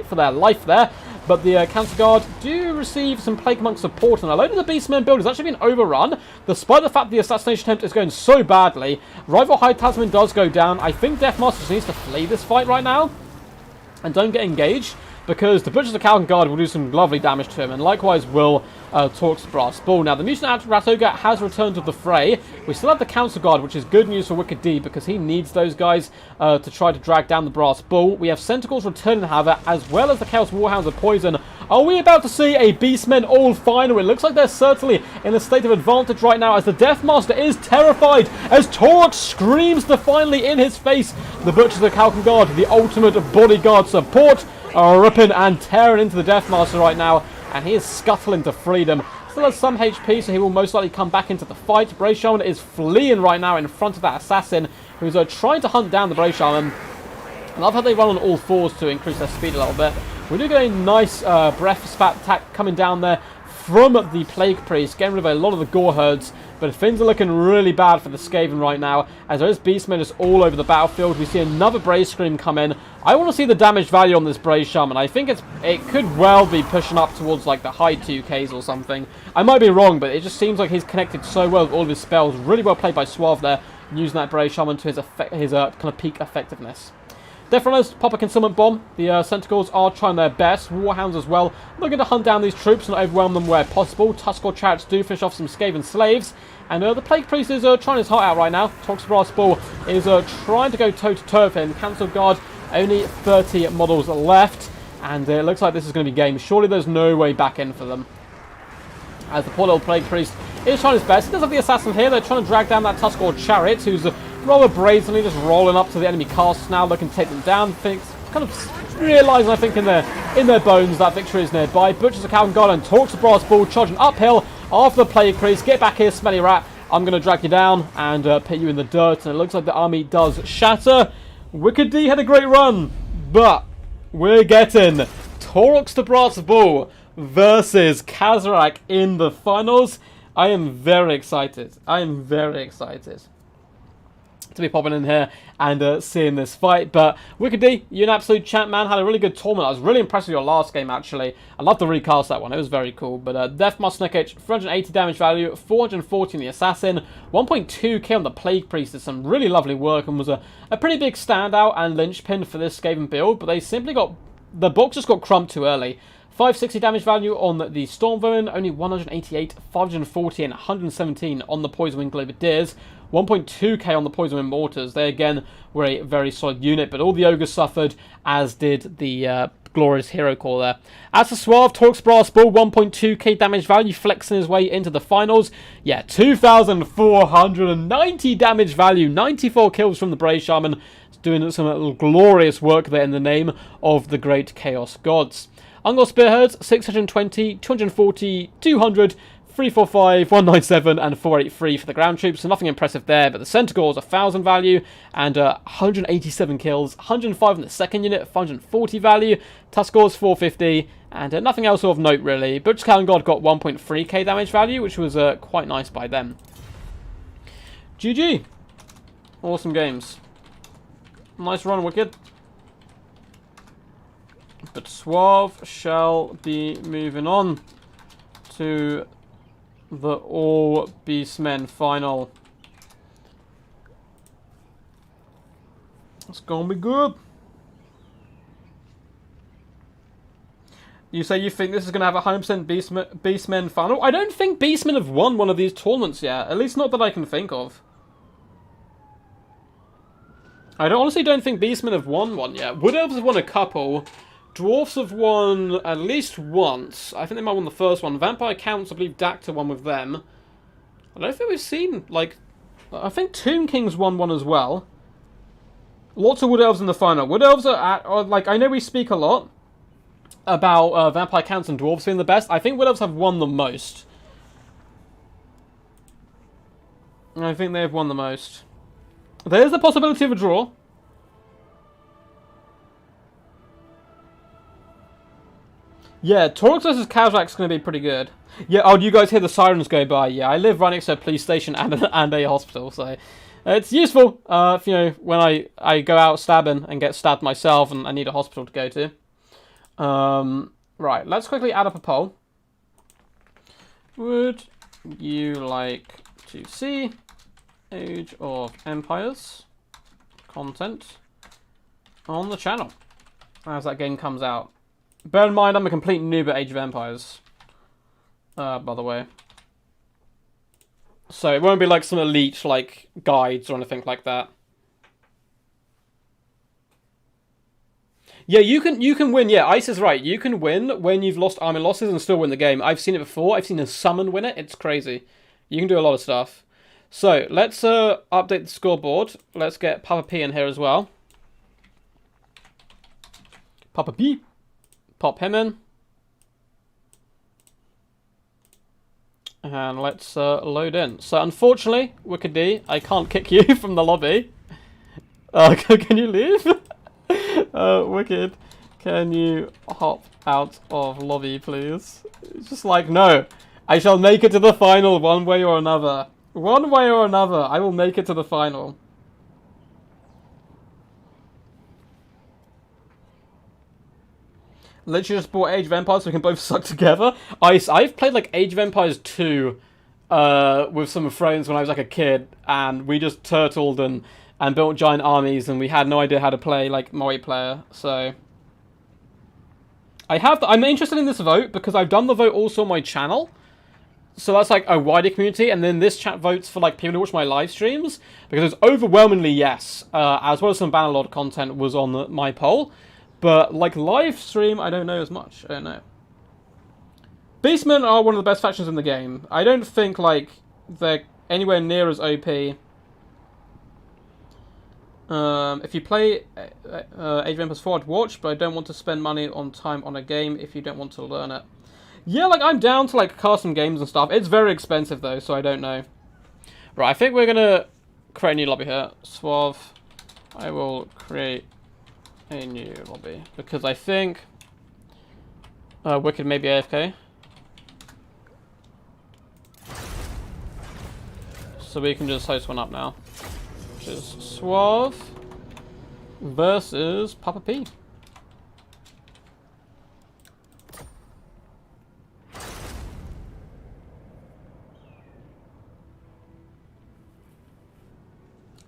for their life there, but the Council Guard do receive some Plague Monk support, and a load of the Beastmen build has actually been overrun, despite the fact the assassination attempt is going so badly. Rival High Tasman does go down. I think Deathmaster just needs to flee this fight right now and don't get engaged, because the Butchers of Calcan Guard will do some lovely damage to him, and likewise will Torque's Brass Bull. Now, the Mutant Rat Ogre has returned to the fray. We still have the Council Guard, which is good news for Wicked D, because he needs those guys to try to drag down the Brass Bull. We have Centicles returning, however, as well as the Chaos Warhounds of Poison. Are we about to see a Beastmen all final? It looks like they're certainly in a state of advantage right now, as the Deathmaster is terrified, as Torque screams defiantly in his face. The Butchers of Calcan Guard, the ultimate bodyguard support, are ripping and tearing into the Deathmaster right now, and he is scuttling to freedom. Still has some HP, so he will most likely come back into the fight. Brave Shaman is fleeing right now in front of that assassin, who's trying to hunt down the Brave Shaman. I love how they run on all fours to increase their speed a little bit. We do get a nice breath spat attack coming down there from the Plague Priest, getting rid of a lot of the Gore Herds, but things are looking really bad for the Skaven right now, as there is Beastmen just all over the battlefield. We see another Brave Scream come in. I want to see the damage value on this Brave Shaman. I think it could well be pushing up towards like the high 2Ks or something. I might be wrong, but it just seems like he's connected so well with all of his spells. Really well played by Suave there, using that Brave Shaman to his kind of peak effectiveness. Death Runners pop a Concealment Bomb. The Centicles are trying their best. Warhounds as well, looking to hunt down these troops and overwhelm them where possible. Tuskor Chariots do finish off some Skaven slaves. And the Plague Priest is trying his heart out right now. Torque's Brass Bull is trying to go toe-to-toe with him. Council Guard, only 30 models left. And it looks like this is going to be game. Surely there's no way back in for them, as the poor little Plague Priest is trying his best. He does have the Assassin here. They're trying to drag down that Tuskor Chariot, who's rather brazenly just rolling up to the enemy casts now, looking to take them down. Kind of realising, I think, in their bones that victory is nearby. Butchers of Calcan Guard and Torque's Brass Bull charging uphill after the Plague Priest. Get back here, smelly rat. I'm going to drag you down and put you in the dirt. And it looks like the army does shatter. Wicked D had a great run, but we're getting Torque's Brass Bull versus Kazarak in the finals. I am very excited. I am very excited to be popping in here and seeing this fight. But Wicked D, you're an absolute champ, man. Had a really good tournament. I was really impressed with your last game, actually. I love to recast that one. It was very cool. But Deathmaster Snickage, 380 damage value, 440 on the Assassin, 1.2k on the Plague Priest. Did some really lovely work and was a pretty big standout and linchpin for this Skaven build. But they simply got... the box just got crumped too early. 560 damage value on the Storm Vermin, only 188, 540 and 117 on the Poisonwind Globadiers. 1.2k on the Poisonwind Mortars. They again were a very solid unit, but all the Ogres suffered, as did the Glorious Hero Corps there. As for Suave, Torque's Brass Bull, 1.2k damage value, flexing his way into the finals. Yeah, 2,490 damage value, 94 kills from the Brave Shaman. Doing some glorious work there in the name of the Great Chaos Gods. Ungor Spearheads, 620, 240, 200, 345, 197 and 483 for the ground troops, so nothing impressive there. But the Centicles, 1,000 value and 187 kills, 105 in the second unit, 540 value. Tuskors, 450 and nothing else of note really. Butchers Calcan Guard got 1.3k damage value, which was quite nice by them. GG. Awesome games. Nice run, Wicked. But Suave shall be moving on to the All Beastmen final. It's gonna be good. You say you think this is gonna have a 100% Beastmen final? I don't think Beastmen have won one of these tournaments yet. At least not that I can think of. I honestly don't think Beastmen have won one yet. Wood Elves have won a couple. Dwarfs have won at least once. I think they might have won the first one. Vampire Counts, I believe Dacta won with them. I don't think we've seen, like... I think Tomb Kings won one as well. Lots of Wood Elves in the final. Wood Elves are like, I know we speak a lot about Vampire Counts and Dwarves being the best. I think Wood Elves have won the most. I think they have won the most. There's the possibility of a draw. Yeah, Torque's versus Kazarak's going to be pretty good. Yeah, oh, do you guys hear the sirens go by? Yeah, I live right next to a police station and a hospital, so it's useful, if, you know, when I go out stabbing and get stabbed myself and I need a hospital to go to. Right, let's quickly add up a poll. Would you like to see Age of Empires content on the channel as that game comes out? Bear in mind, I'm a complete noob at Age of Empires. By the way. So it won't be like some elite, like, guides or anything like that. Yeah, you can win. Yeah, Ice is right. You can win when you've lost army losses and still win the game. I've seen it before. I've seen a summon win it. It's crazy. You can do a lot of stuff. So, let's update the scoreboard. Let's get Papa P in here as well. Papa P. Pop him in. And let's load in. So, unfortunately, Wicked D, I can't kick you from the lobby. Can you leave? Wicked, can you hop out of lobby, please? It's just like, no. I shall make it to the final one way or another. One way or another, I will make it to the final. Literally just bought Age of Empires so we can both suck together. I've played like Age of Empires 2 with some friends when I was like a kid, and we just turtled and built giant armies, and we had no idea how to play like multiplayer. So I'm interested in this vote because I've done the vote also on my channel. So that's like a wider community, and then this chat votes for like people who watch my live streams, because it's overwhelmingly yes, as well as some Bannerlord content was on my poll. But like live stream, I don't know as much. I don't know. Beastmen are one of the best factions in the game. I don't think like they're anywhere near as OP. If you play Age of Empires 4, I'd watch, but I don't want to spend money on time on a game if you don't want to learn it. Yeah, like, I'm down to, like, custom games and stuff. It's very expensive, though, so I don't know. Right, I think we're gonna create a new lobby here. Suave. I will create a new lobby, because I think Wicked may be AFK. So we can just host one up now. Which is Suave versus Papa P.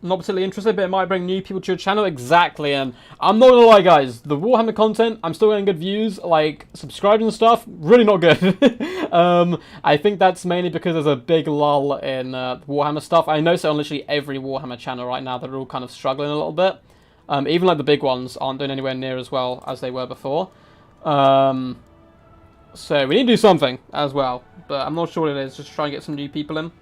Not particularly interested, but it might bring new people to your channel. Exactly, and I'm not gonna lie, guys. The Warhammer content, I'm still getting good views. Like, subscribing and stuff, really not good. I think that's mainly because there's a big lull in Warhammer stuff. I notice it on literally every Warhammer channel right now. They're all kind of struggling a little bit. Even like the big ones aren't doing anywhere near as well as they were before. So we need to do something as well. But I'm not sure what it is. Just try and get some new people in.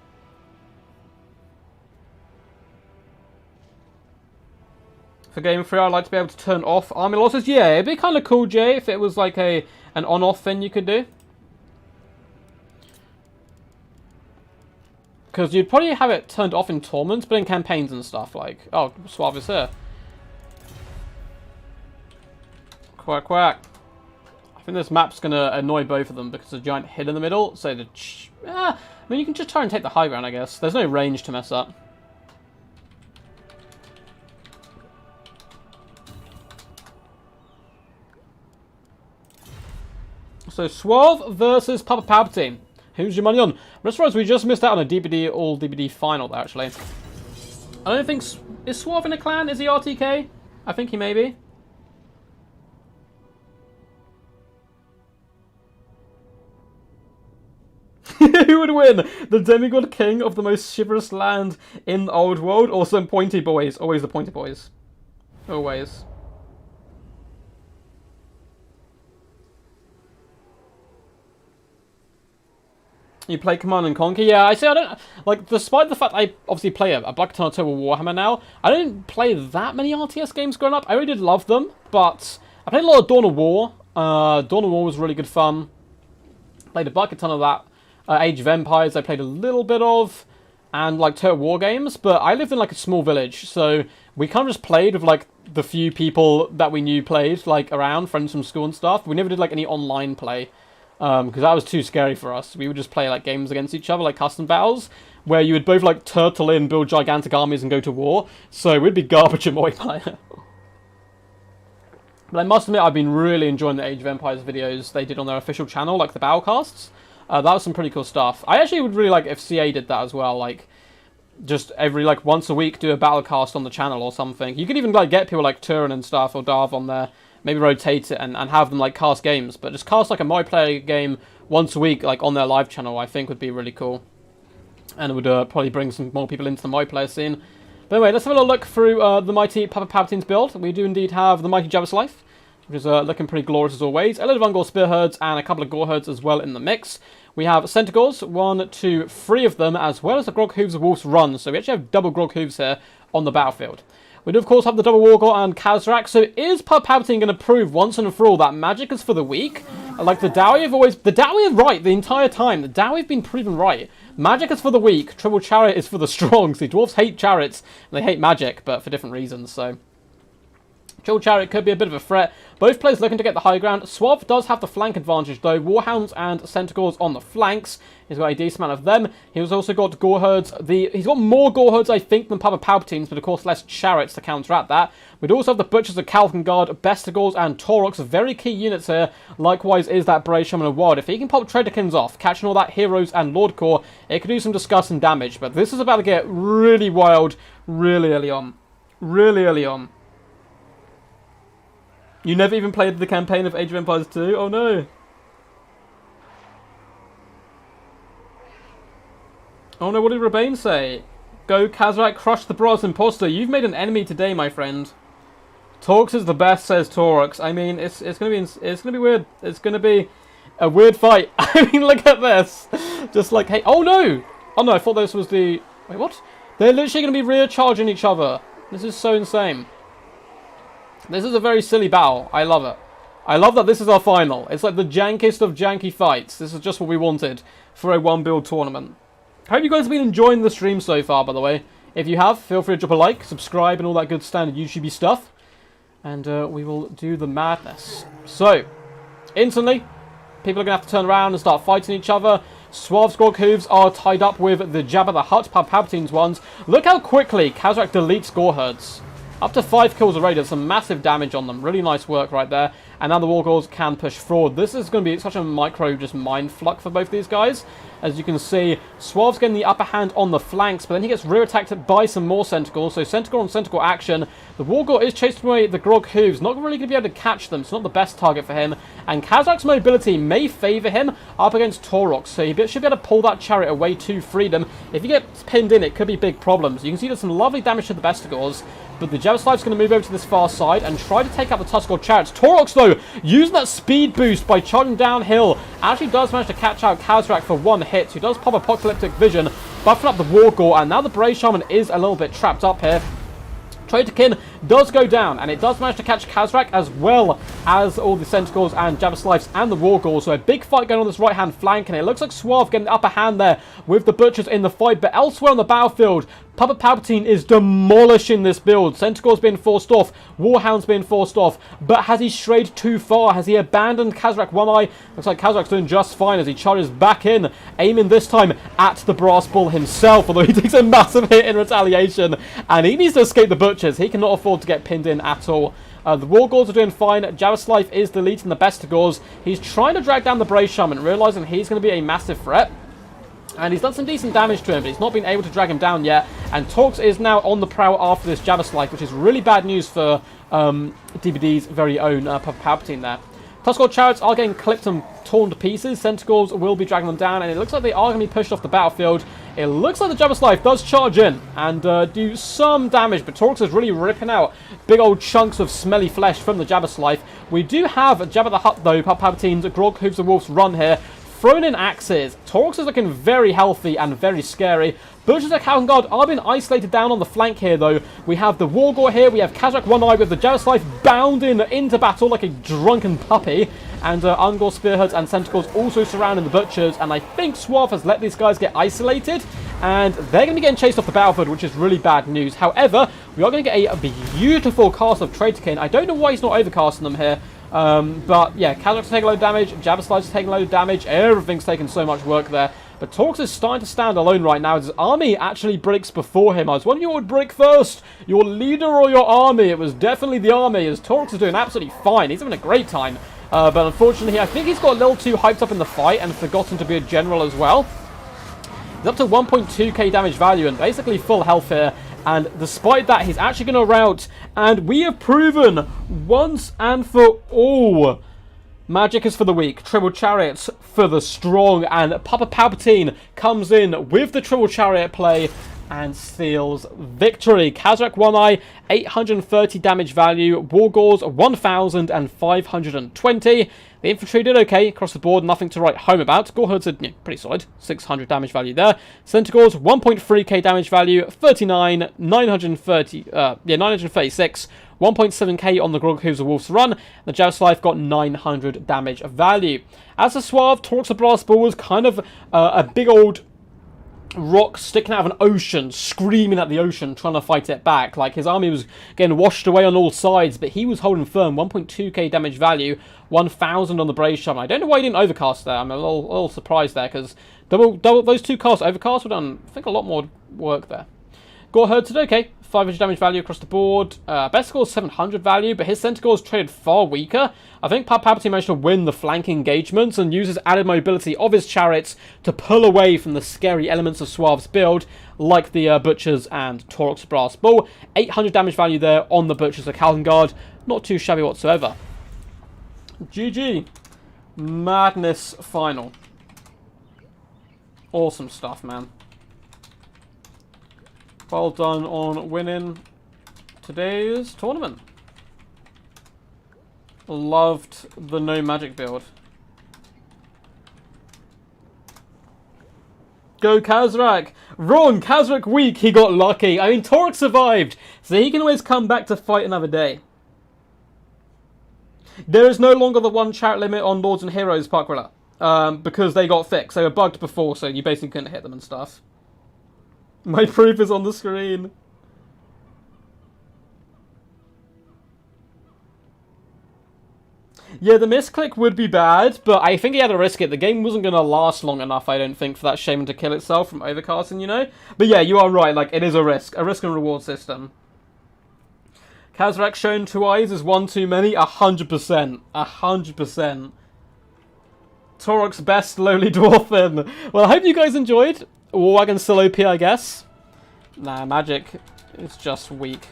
For Game 3, I'd like to be able to turn off army losses. Yeah, it'd be kind of cool, Jay, if it was like an on-off thing you could do. Because you'd probably have it turned off in tournaments, but in campaigns and stuff, like... Oh, Suave is here. Quack, quack. I think this map's going to annoy both of them because there's a giant hill in the middle. So the... I mean, you can just try and take the high ground, I guess. There's no range to mess up. So, Suave versus Papa Palpatine. Who's your money on? I'm surprised we just missed out on a DBD all-DBD final, actually. I don't think... Is Suave in a clan? Is he RTK? I think he may be. Who would win? The demigod king of the most chivalrous land in the old world, or some pointy boys? Always the pointy boys. Always. You play Command and Conquer? Yeah, I say I don't... Like, despite the fact I obviously play a Black Ton October Warhammer now, I didn't play that many RTS games growing up. I really did love them, but I played a lot of Dawn of War. Dawn of War was really good fun. Played a bucket ton of that. Age of Empires I played a little bit of. And, like, Total War games. But I lived in, like, a small village, so we kind of just played with, like, the few people that we knew played, like, around, friends from school and stuff. We never did, like, any online play. Because that was too scary for us. We would just play like games against each other, like custom battles, where you would both like turtle in, build gigantic armies, and go to war. So we'd be garbage at multiplayer. But I must admit, I've been really enjoying the Age of Empires videos they did on their official channel, like the battlecasts. That was some pretty cool stuff. I actually would really like if CA did that as well, like just every like once a week do a battlecast on the channel or something. You could even like get people like Turin and stuff or Darv on there. maybe rotate it and have them like cast games. But just cast like a My Player game once a week, like on their live channel, I think would be really cool. And it would probably bring some more people into the My Player scene. But anyway, let's have a little look through the mighty Papa Palpatine's build. We do indeed have the mighty Jabba's Life, which is looking pretty glorious as always. A load of Ungor Spear Herds and a couple of Gore Herds as well in the mix. We have Centaurs, 1, 2, 3 of them, as well as the Grog Hooves of Wolf's Run. So we actually have double Grog Hooves here on the battlefield. We do, of course, have the double Wargor and Khazrak. So is Papa Palpatine going to prove once and for all that magic is for the weak? Like the Dowie have always... The Dowie are right the entire time. The Dowie have been proven right. Magic is for the weak. Triple Chariot is for the strong. See, dwarves hate chariots and they hate magic, but for different reasons, so... Triple Chariot could be a bit of a threat. Both players looking to get the high ground. Suave does have the flank advantage though. Warhounds and Centaurs on the flanks. He's got a decent amount of them. He's also got Gore Herds. He's got more Gore Herds, I think, than Papa Palpatine's, but of course less chariots to counteract that. We'd also have the Butchers of Calvin Guard, Bestigors and Taurox. Very key units here. Likewise is that Bray Shaman of Wild. If he can pop Traderkins off, catching all that Heroes and Lord Core, it could do some disgusting damage. But this is about to get really wild really early on. Really early on. You never even played the campaign of Age of Empires 2? Oh no. Oh no, what did Rabane say? Go Khazrak, crush the Bros Imposter. You've made an enemy today, my friend. Torx is the best, says Taurox. I mean, it's gonna be weird. It's gonna be a weird fight. I mean, look at this. Just like, hey, oh no! Oh no, I thought this was the... Wait, what? They're literally gonna be rear charging each other. This is so insane. This is a very silly battle. I love it. I love that this is our final. It's like the jankiest of janky fights. This is just what we wanted for a one-build tournament. I hope you guys have been enjoying the stream so far, by the way. If you have, feel free to drop a like, subscribe, and all that good standard YouTube-y stuff. And we will do the madness. So, instantly, people are going to have to turn around and start fighting each other. Suave's Grog Hooves are tied up with the Jabba the Hutt, Palpatine's ones. Look how quickly Khazrak deletes Gore Herds. Up to 5 kills already. There's some massive damage on them. Really nice work right there. And now the Wargors can push forward. This is going to be such a micro just mind fuck for both these guys. As you can see, Suave's getting the upper hand on the flanks, but then he gets rear attacked by some more Centaurs. So Centaur on Centaur action. The Wargor is chasing away the Grog Hooves. Not really going to be able to catch them. It's not the best target for him. And Khazrak's mobility may favour him up against Taurox. So he should be able to pull that chariot away to freedom. If he gets pinned in, it could be big problems. You can see there's some lovely damage to the Bestigors. But the Jabba's Life's going to move over to this far side and try to take out the Tuskor chariots. Taurox, though, using that speed boost by charging downhill, actually does manage to catch out Khazrak for one hit, who does pop Apocalyptic Vision, buffing up the Wargor, and now the Bray Shaman is a little bit trapped up here. Traderkin does go down, and it does manage to catch Khazrak as well as all the Centaurs and Jabba's Lives and the Wargors. So a big fight going on this right-hand flank, and it looks like Suave getting the upper hand there with the Butchers in the fight. But elsewhere on the battlefield, Papa Palpatine is demolishing this build. Centaur's being forced off, Warhound's being forced off, but has he strayed too far? Has he abandoned Khazrak One Eye? Looks like Khazrak's doing just fine as he charges back in, aiming this time at the Brass Bull himself, although he takes a massive hit in retaliation, and he needs to escape the Butchers. He cannot afford to get pinned in at all. The Wargors are doing fine. Jabba's Life is deleting the Bestigors. He's trying to drag down the Bray Shaman, realizing he's going to be a massive threat. And he's done some decent damage to him, but he's not been able to drag him down yet. And Torx is now on the prowl after this Jabba's Life, which is really bad news for DVD's very own Papa Palpatine there. Tuskor chariots are getting clipped and torn to pieces. Centaurs will be dragging them down, and it looks like they are going to be pushed off the battlefield. It looks like the Jabba's Life does charge in and do some damage, but Torx is really ripping out big old chunks of smelly flesh from the Jabba's Life. We do have Jabba the Hutt, though, Papa Palpatine's Grog Hooves of Wolf's Run here. Thrown in axes. Torx is looking very healthy and very scary. Butchers of Calvin Guard are being isolated down on the flank here, though. We have the Wargor here. We have Khazrak One Eye with the Jabba's Life bounding into battle like a drunken puppy. And Ungor Spearheads and Centaurs also surrounding the Butchers. And I think Suave has let these guys get isolated. And they're going to be getting chased off the battlefield, which is really bad news. However, we are going to get a beautiful cast of Traderkin. I don't know why he's not overcasting them here. But yeah, Khazrak's taking a load of damage, Jabba's Life is taking a load of damage, everything's taking so much work there. But Torx is starting to stand alone right now as his army actually breaks before him. I was wondering who would break first, your leader or your army. It was definitely the army, as Torx is doing absolutely fine. He's having a great time. But unfortunately, I think he's got a little too hyped up in the fight and forgotten to be a general as well. He's up to 1.2k damage value and basically full health here. And despite that, he's actually going to rout. And we have proven once and for all, magic is for the weak, triple chariots for the strong. And Papa Palpatine comes in with the triple chariot play and steals victory. Kazrak One Eye, 830 damage value. Wargors, 1,520. The infantry did okay across the board, nothing to write home about. Gorehoods are pretty solid, 600 damage value there. Centaurs, 1.3k damage value, 39, 936. 1.7k on the Grog Hooves of Wolf's Run. The Joust Life got 900 damage value. As a Suave, Torx the Brass Bull was kind of a big old rock sticking out of an ocean, screaming at the ocean, trying to fight it back. Like, his army was getting washed away on all sides, but he was holding firm. 1.2k damage value, 1,000 on the Brave Shaman. I don't know why he didn't overcast there. I'm a little surprised there, because double those two casts overcast would have done, I think, a lot more work there. Gorehoods did okay, 500 damage value across the board. Best score is 700 value, but his Centaurs traded far weaker. I think Palpatine managed to win the flank engagements and uses added mobility of his chariots to pull away from the scary elements of Suave's build, like the Butchers and Torx Brass Bull. 800 damage value there on the Butchers of Kalengard. Not too shabby whatsoever. GG. Madness final. Awesome stuff, man. Well done on winning today's tournament. Loved the no magic build. Go Kazrak! Wrong! Kazrak weak, he got lucky. I mean, Torx survived, so he can always come back to fight another day. There is no longer the one chariot limit on Lords and Heroes, Parkrilla, because they got fixed. They were bugged before, so you basically couldn't hit them and stuff. My proof is on the screen. Yeah, the misclick would be bad, but I think he had to risk it. The game wasn't going to last long enough, I don't think, for that shaman to kill itself from overcasting, you know? But yeah, you are right, like, it is a risk and reward system. Kazrak shown 2 eyes is one too many, 100%. 100%. Torok's best lowly dwarfin. Well, I hope you guys enjoyed. Warwagon's still OP, I guess. Nah, magic is just weak.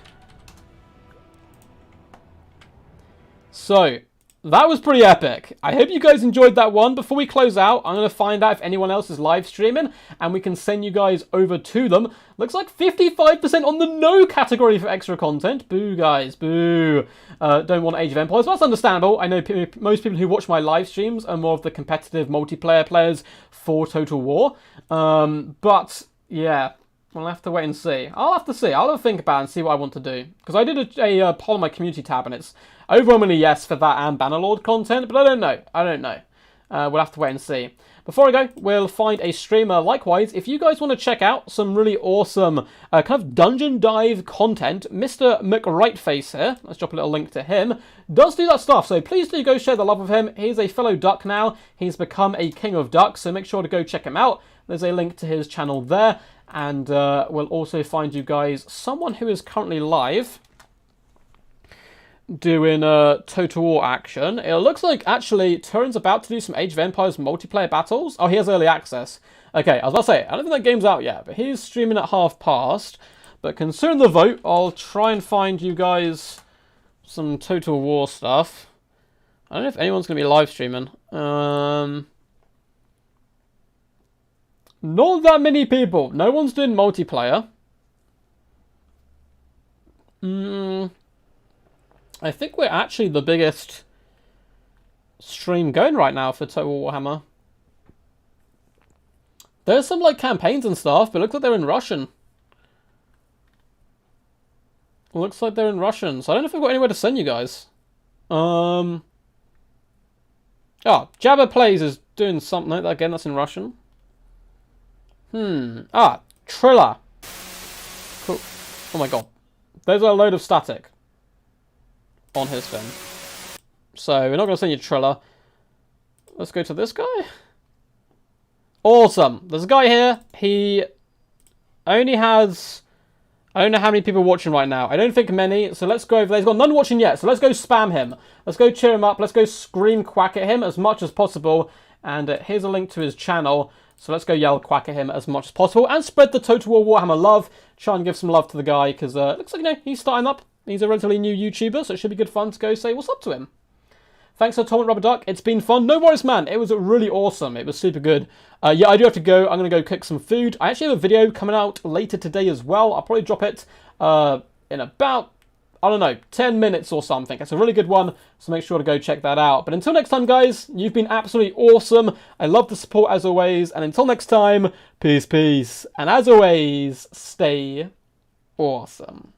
So, that was pretty epic. I hope you guys enjoyed that one. Before we close out, I'm going to find out if anyone else is live streaming, and we can send you guys over to them. Looks like 55% on the no category for extra content. Boo, guys, boo. Don't want Age of Empires. Well, that's understandable. I know most people who watch my live streams are more of the competitive multiplayer players for Total War. But, yeah, we'll have to wait and see. I'll have to see. I'll have a think about it and see what I want to do. Because I did a poll on my community tab, and it's overwhelmingly yes for that and Bannerlord content, but I don't know. I don't know. We'll have to wait and see. Before I go, we'll find a streamer. Likewise, if you guys want to check out some really awesome kind of dungeon dive content, Mr. McRightface here, let's drop a little link to him, does do that stuff. So please do go share the love with him. He's a fellow duck now. He's become a king of ducks, so make sure to go check him out. There's a link to his channel there. And we'll also find you guys someone who is currently live doing Total War action. It looks like, actually, Turin's about to do some Age of Empires multiplayer battles. Oh, he has early access. Okay, I was about to say, I don't think that game's out yet, but he's streaming at past. But considering the vote, I'll try and find you guys some Total War stuff. I don't know if anyone's going to be live streaming. Not that many people. No one's doing multiplayer. I think we're actually the biggest stream going right now for Total Warhammer. There's some like campaigns and stuff, but it looks like they're in Russian. Looks like they're in Russian, so I don't know if I've got anywhere to send you guys. Oh, Jabba Plays is doing something like that again, that's in Russian. Triller. Cool. Oh my god. There's a load of static on his thing. So, we're not going to send you Triller. Let's go to this guy. Awesome. There's a guy here. He only has... I don't know how many people are watching right now. I don't think many. So let's go over there. He's got none watching yet. So let's go spam him. Let's go cheer him up. Let's go scream quack at him as much as possible. And here's a link to his channel. So let's go yell quack at him as much as possible and spread the Total War Warhammer love. Try and give some love to the guy because it looks like, you know, he's starting up. He's a relatively new YouTuber, so it should be good fun to go say what's up to him. Thanks for Tom and Rubber Duck. It's been fun. No worries, man. It was really awesome. It was super good. Yeah, I do have to go. I'm going to go cook some food. I actually have a video coming out later today as well. I'll probably drop it in about, I don't know, 10 minutes or something. It's a really good one, so make sure to go check that out. But until next time, guys, you've been absolutely awesome. I love the support as always. And until next time, peace, peace. And as always, stay awesome.